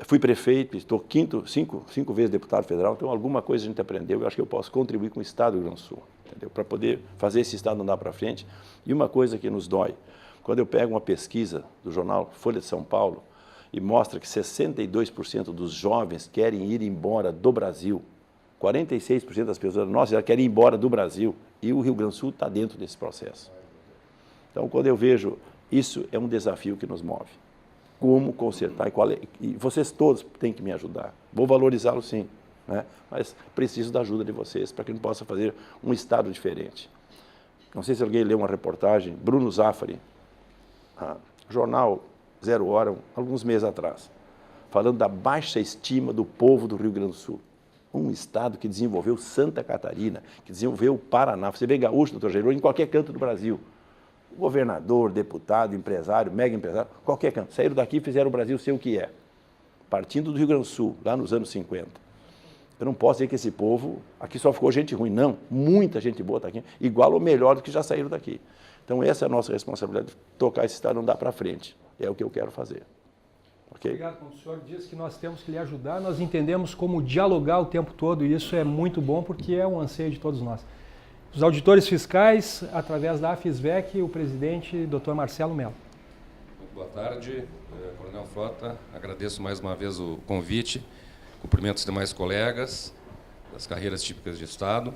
Fui prefeito, estou 5 vezes deputado federal, então alguma coisa a gente aprendeu. Eu acho que eu posso contribuir com o Estado do Rio Grande do Sul, entendeu? Para poder fazer esse Estado andar para frente. E uma coisa que nos dói, quando eu pego uma pesquisa do jornal Folha de São Paulo e mostra que 62% dos jovens querem ir embora do Brasil, 46% das pessoas nossa já querem ir embora do Brasil, e o Rio Grande do Sul está dentro desse processo. Então, quando eu vejo isso, é um desafio que nos move. Como consertar e vocês todos têm que me ajudar. Vou valorizá-lo sim, né? Mas preciso da ajuda de vocês para que a gente possa fazer um Estado diferente. Não sei se alguém leu uma reportagem, Bruno Zafari, jornal 0 Hora, alguns meses atrás, falando da baixa estima do povo do Rio Grande do Sul. Um estado que desenvolveu Santa Catarina, que desenvolveu o Paraná. Você vê gaúcho, doutor Jair, em qualquer canto do Brasil. Governador, deputado, empresário, mega empresário, qualquer canto. Saíram daqui e fizeram o Brasil ser o que é. Partindo do Rio Grande do Sul, lá nos anos 50. Eu não posso dizer que esse povo, aqui só ficou gente ruim. Não, muita gente boa está aqui, igual ou melhor do que já saíram daqui. Então, essa é a nossa responsabilidade, tocar esse estado andar para frente. É o que eu quero fazer. Okay? Obrigado. Quando o senhor diz que nós temos que lhe ajudar, nós entendemos como dialogar o tempo todo, e isso é muito bom, porque é um anseio de todos nós. Os auditores fiscais, através da AFISVEC, o presidente, Dr. Marcelo Mello. Muito boa tarde, Coronel Frota. Agradeço mais uma vez o convite. Cumprimento os demais colegas das carreiras típicas de Estado.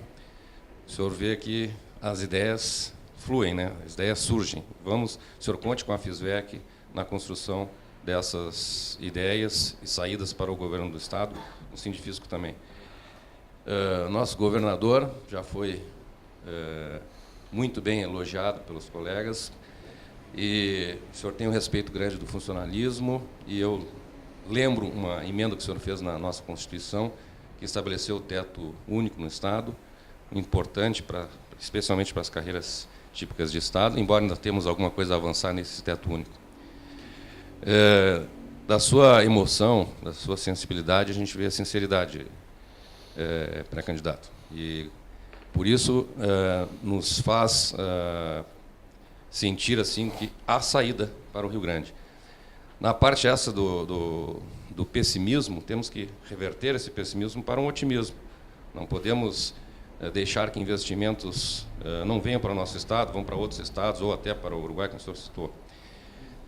O senhor vê que as ideias fluem, né? As ideias surgem. O senhor conte com a AFISVEC na construção dessas ideias e saídas para o governo do Estado, o Sindifisco também. Nosso governador já foi muito bem elogiado pelos colegas, e o senhor tem um respeito grande do funcionalismo, e eu lembro uma emenda que o senhor fez na nossa Constituição, que estabeleceu o teto único no Estado, importante, especialmente para as carreiras típicas de Estado, embora ainda temos alguma coisa a avançar nesse teto único. Da sua emoção, da sua sensibilidade, a gente vê a sinceridade, pré-candidato. E, por isso, nos faz sentir assim que há saída para o Rio Grande. Na parte essa do pessimismo, temos que reverter esse pessimismo para um otimismo. Não podemos deixar que investimentos não venham para o nosso estado, vão para outros estados ou até para o Uruguai, como o senhor citou.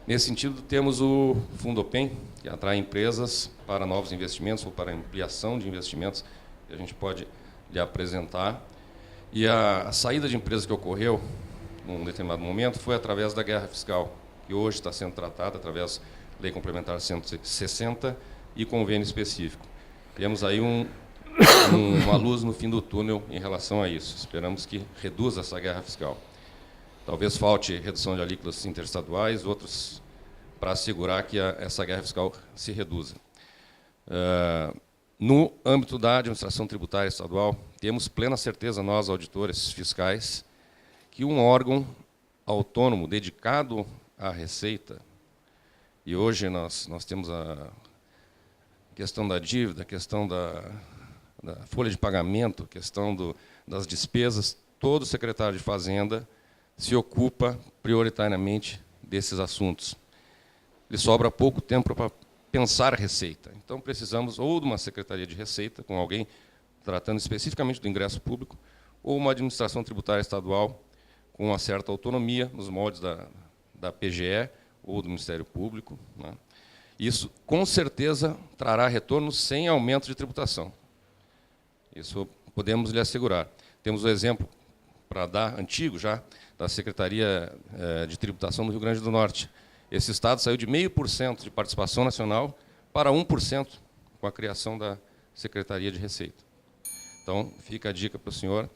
Nesse sentido, temos o Fundopem, que atrai empresas para novos investimentos ou para ampliação de investimentos, que a gente pode lhe apresentar. E a saída de empresas que ocorreu, num determinado momento, foi através da guerra fiscal, que hoje está sendo tratada através da Lei Complementar 160 e convênio específico. Temos aí uma luz no fim do túnel em relação a isso. Esperamos que reduza essa guerra fiscal. Talvez falte redução de alíquotas interestaduais, outros para assegurar que essa guerra fiscal se reduza. No âmbito da administração tributária estadual, temos plena certeza, nós, auditores fiscais, que um órgão autônomo dedicado à Receita, e hoje nós temos a questão da dívida, a questão da folha de pagamento, a questão das despesas, todo secretário de Fazenda se ocupa prioritariamente desses assuntos. Lhe sobra pouco tempo para pensar a Receita. Então, precisamos ou de uma Secretaria de Receita, com alguém tratando especificamente do ingresso público, ou uma administração tributária estadual com uma certa autonomia nos moldes da PGE ou do Ministério Público, né? Isso, com certeza, trará retorno sem aumento de tributação. Isso podemos lhe assegurar. Temos o exemplo, para dar, antigo já, da Secretaria de Tributação do Rio Grande do Norte. Esse estado saiu de 0,5% de participação nacional para 1% com a criação da Secretaria de Receita. Então, fica a dica para o senhor.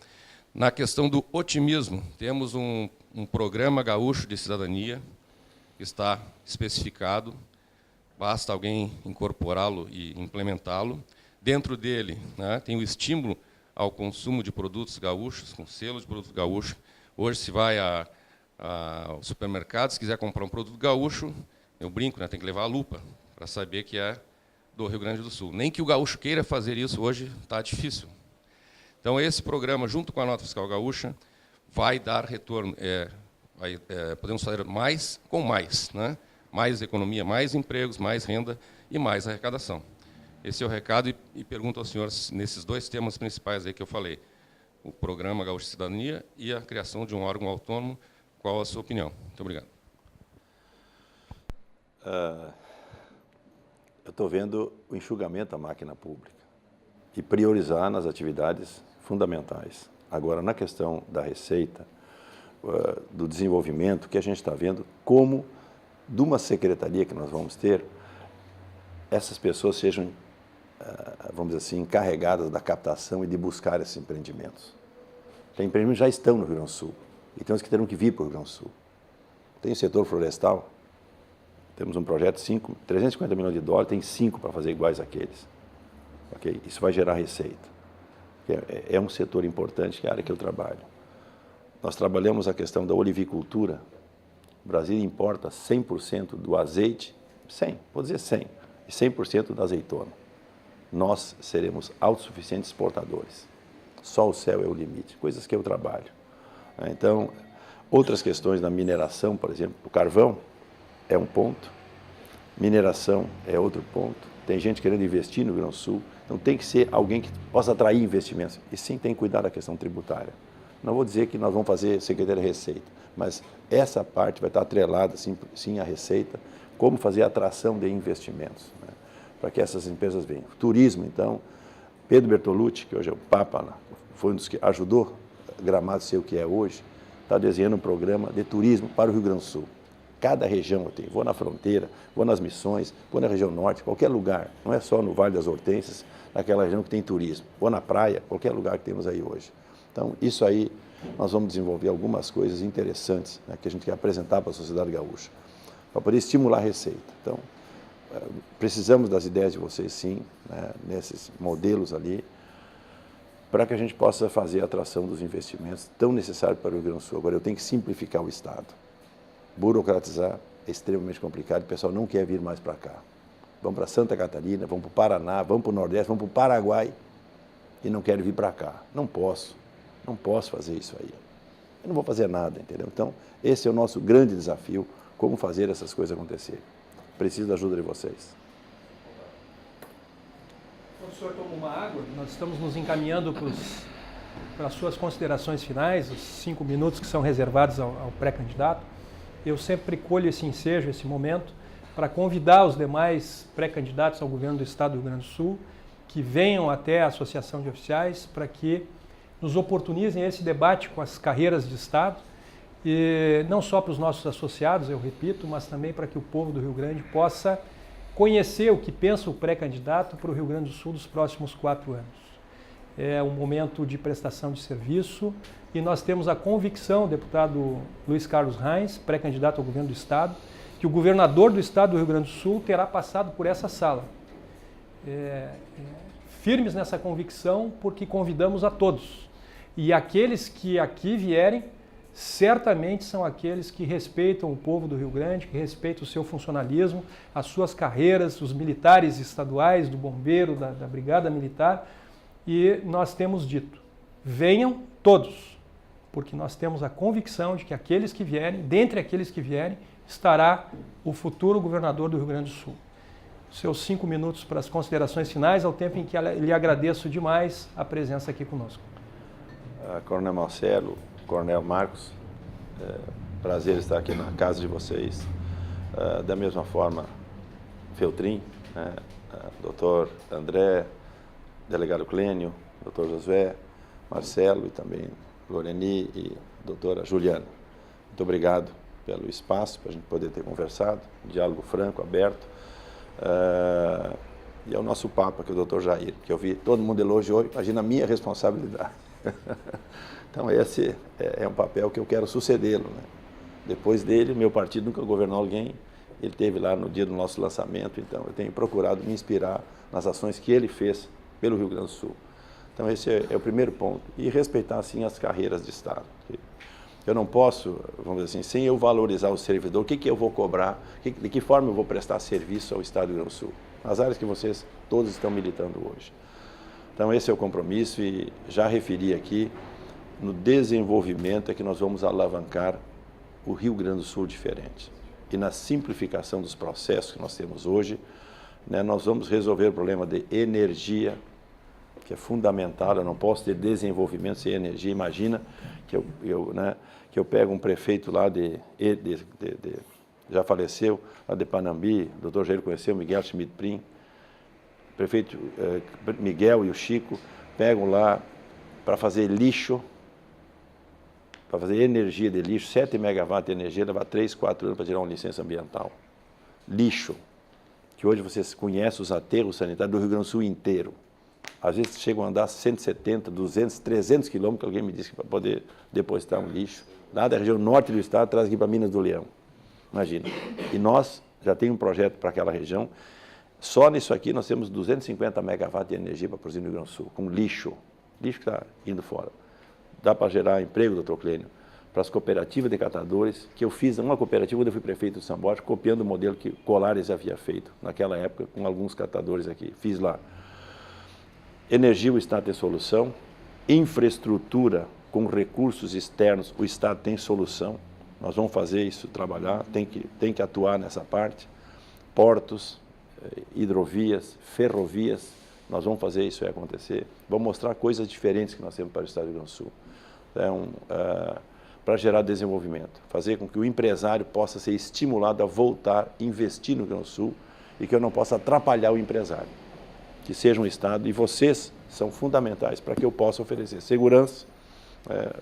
Na questão do otimismo, temos um programa gaúcho de cidadania, que está especificado, basta alguém incorporá-lo e implementá-lo. Dentro dele, né, tem o estímulo ao consumo de produtos gaúchos, com selo de produto gaúcho. Hoje, se vai ao supermercado, se quiser comprar um produto gaúcho, eu brinco, né, tem que levar a lupa para saber que é do Rio Grande do Sul. Nem que o gaúcho queira fazer isso hoje, está difícil. Então, esse programa, junto com a nota fiscal gaúcha, vai dar retorno. Podemos fazer mais com mais, né? Mais economia, mais empregos, mais renda e mais arrecadação. Esse é o recado, e pergunto ao senhor, nesses dois temas principais aí que eu falei, o Programa Gaúcho de Cidadania e a criação de um órgão autônomo, qual a sua opinião? Muito obrigado. Eu estou vendo o enxugamento da máquina pública e priorizar nas atividades fundamentais. Agora, na questão da receita, do desenvolvimento, que a gente está vendo como, de uma secretaria que nós vamos ter, essas pessoas sejam, vamos dizer assim, encarregadas da captação e de buscar esses empreendimentos. Tem empreendimentos que já estão no Rio Grande do Sul, e tem uns que terão que vir para o Rio Grande do Sul. Tem o setor florestal, temos um projeto de 350 milhões de dólares, tem 5 para fazer iguais àqueles. Okay? Isso vai gerar receita. É um setor importante, que é a área que eu trabalho. Nós trabalhamos a questão da olivicultura. O Brasil importa 100% do azeite, 100, vou dizer 100, e 100% da azeitona. nós seremos autossuficientes exportadores. Só o céu é o limite, coisas que eu trabalho. Então, outras questões da mineração, por exemplo, o carvão é um ponto, mineração é outro ponto. Tem gente querendo investir no Rio Grande do Sul, então tem que ser alguém que possa atrair investimentos. E sim, tem que cuidar da questão tributária. Não vou dizer que nós vamos fazer Secretaria de Receita, mas essa parte vai estar atrelada, sim, à Receita, como fazer atração de investimentos, né, para que essas empresas venham. Turismo, então, Pedro Bertolucci, que hoje é o Papa, foi um dos que ajudou Gramado ser o que é hoje, está desenhando um programa de turismo para o Rio Grande do Sul. Cada região eu tenho, vou na fronteira, vou nas Missões, vou na região norte, qualquer lugar, não é só no Vale das Hortênsias, naquela região que tem turismo, vou na praia, qualquer lugar que temos aí hoje. Então, isso aí, nós vamos desenvolver algumas coisas interessantes, né, que a gente quer apresentar para a sociedade gaúcha, para poder estimular a receita. Então, precisamos das ideias de vocês, sim, né, nesses modelos ali, para que a gente possa fazer a atração dos investimentos tão necessários para o Rio Grande do Sul. Agora, eu tenho que simplificar o Estado. Burocratizar é extremamente complicado, o pessoal não quer vir mais para cá. Vão para Santa Catarina, vão para o Paraná, vão para o Nordeste, vão para o Paraguai e não querem vir para cá. Não posso fazer isso aí. Eu não vou fazer nada, entendeu? Então, esse é o nosso grande desafio, como fazer essas coisas acontecerem. Preciso da ajuda de vocês. Quando o senhor toma uma água, nós estamos nos encaminhando para as suas considerações finais, os 5 minutos que são reservados ao pré-candidato. Eu sempre colho esse ensejo, esse momento, para convidar os demais pré-candidatos ao governo do Estado do Rio Grande do Sul que venham até a Associação de Oficiais para que nos oportunizem esse debate com as carreiras de Estado, e não só para os nossos associados, eu repito, mas também para que o povo do Rio Grande possa conhecer o que pensa o pré-candidato para o Rio Grande do Sul dos próximos 4 anos. É um momento de prestação de serviço e nós temos a convicção, deputado Luiz Carlos Reins, pré-candidato ao governo do Estado, que o governador do Estado do Rio Grande do Sul terá passado por essa sala. Firmes nessa convicção porque convidamos a todos. E aqueles que aqui vierem, certamente são aqueles que respeitam o povo do Rio Grande, que respeitam o seu funcionalismo, as suas carreiras, os militares estaduais, do bombeiro, da brigada militar. E nós temos dito, venham todos, porque nós temos a convicção de que aqueles que vierem, dentre aqueles que vierem, estará o futuro governador do Rio Grande do Sul. Seus 5 minutos para as considerações finais, ao tempo em que lhe agradeço demais a presença aqui conosco. Coronel Marcelo, Coronel Marcos, prazer estar aqui na casa de vocês. Da mesma forma, Feltrin, doutor André, delegado Clênio, doutor Josué, Marcelo e também Loreni e doutora Juliana. Muito obrigado pelo espaço, para a gente poder ter conversado, diálogo franco, aberto. E ao nosso Papa, que é o doutor Jair, que eu vi todo mundo elogiou, imagina a minha responsabilidade. Então esse é um papel que eu quero sucedê-lo, né? Depois dele, meu partido nunca governou alguém, ele esteve lá no dia do nosso lançamento, então eu tenho procurado me inspirar nas ações que ele fez pelo Rio Grande do Sul. Então esse é o primeiro ponto. E respeitar, sim, as carreiras de Estado. Eu não posso, vamos dizer assim, sem eu valorizar o servidor, o que eu vou cobrar, de que forma eu vou prestar serviço ao Estado do Rio Grande do Sul, nas áreas que vocês todos estão militando hoje. Então esse é o compromisso e já referi aqui, no desenvolvimento é que nós vamos alavancar o Rio Grande do Sul diferente. E na simplificação dos processos que nós temos hoje, né, nós vamos resolver o problema de energia, que é fundamental. Eu não posso ter desenvolvimento sem energia. Imagina que eu pego um prefeito lá já faleceu, lá de Panambi, o doutor Jair conheceu, Miguel Schmidt-Prim, prefeito Miguel e o Chico pegam lá para fazer lixo, para fazer energia de lixo, 7 megawatts de energia, leva 3, 4 anos para tirar uma licença ambiental. Lixo, que hoje vocês conhecem os aterros sanitários do Rio Grande do Sul inteiro. Às vezes chegam a andar 170, 200, 300 quilômetros, alguém me disse que para poder depositar um lixo. Lá da região norte do estado, traz aqui para Minas do Leão. Imagina. E nós já temos um projeto para aquela região. Só nisso aqui nós temos 250 megawatts de energia para produzir no Rio Grande do Sul, com lixo. Lixo que está indo fora. Dá para gerar emprego, doutor Clênio, para as cooperativas de catadores, que eu fiz uma cooperativa quando eu fui prefeito de São Borja, copiando o modelo que Colares havia feito naquela época, com alguns catadores aqui. Fiz lá. Energia, o Estado tem solução. Infraestrutura, com recursos externos, o Estado tem solução. Nós vamos fazer isso, trabalhar, tem que atuar nessa parte. Portos, hidrovias, ferrovias, nós vamos fazer isso acontecer. Vamos mostrar coisas diferentes que nós temos para o Estado do Rio Grande do Sul. Então, para gerar desenvolvimento, fazer com que o empresário possa ser estimulado a voltar a investir no Rio Grande do Sul e que eu não possa atrapalhar o empresário. Que seja um Estado, e vocês são fundamentais para que eu possa oferecer segurança,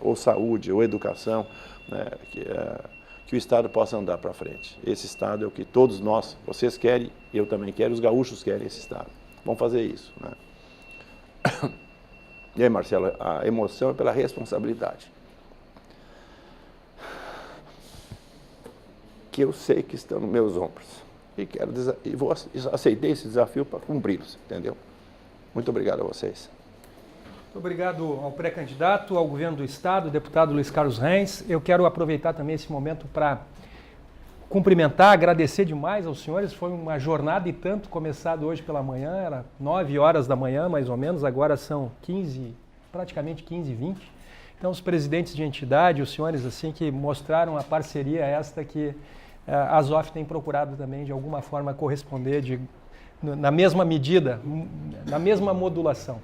ou saúde, ou educação, que o Estado possa andar para frente. Esse Estado é o que todos nós, vocês querem, eu também quero, os gaúchos querem esse Estado. Vamos fazer isso. E aí, Marcelo, a emoção é pela responsabilidade. Que eu sei que estão nos meus ombros. E aceitei esse desafio para cumpri-los, entendeu? Muito obrigado a vocês. Muito obrigado ao pré-candidato, ao governo do Estado, deputado Luiz Carlos Reins. Eu quero aproveitar também esse momento para cumprimentar, agradecer demais aos senhores. Foi uma jornada e tanto começado hoje pela manhã, era 9 horas da manhã mais ou menos, agora são praticamente 15h20. Então os presidentes de entidade, os senhores assim que mostraram a parceria esta que a ZOF tem procurado também de alguma forma corresponder na mesma medida, na mesma modulação.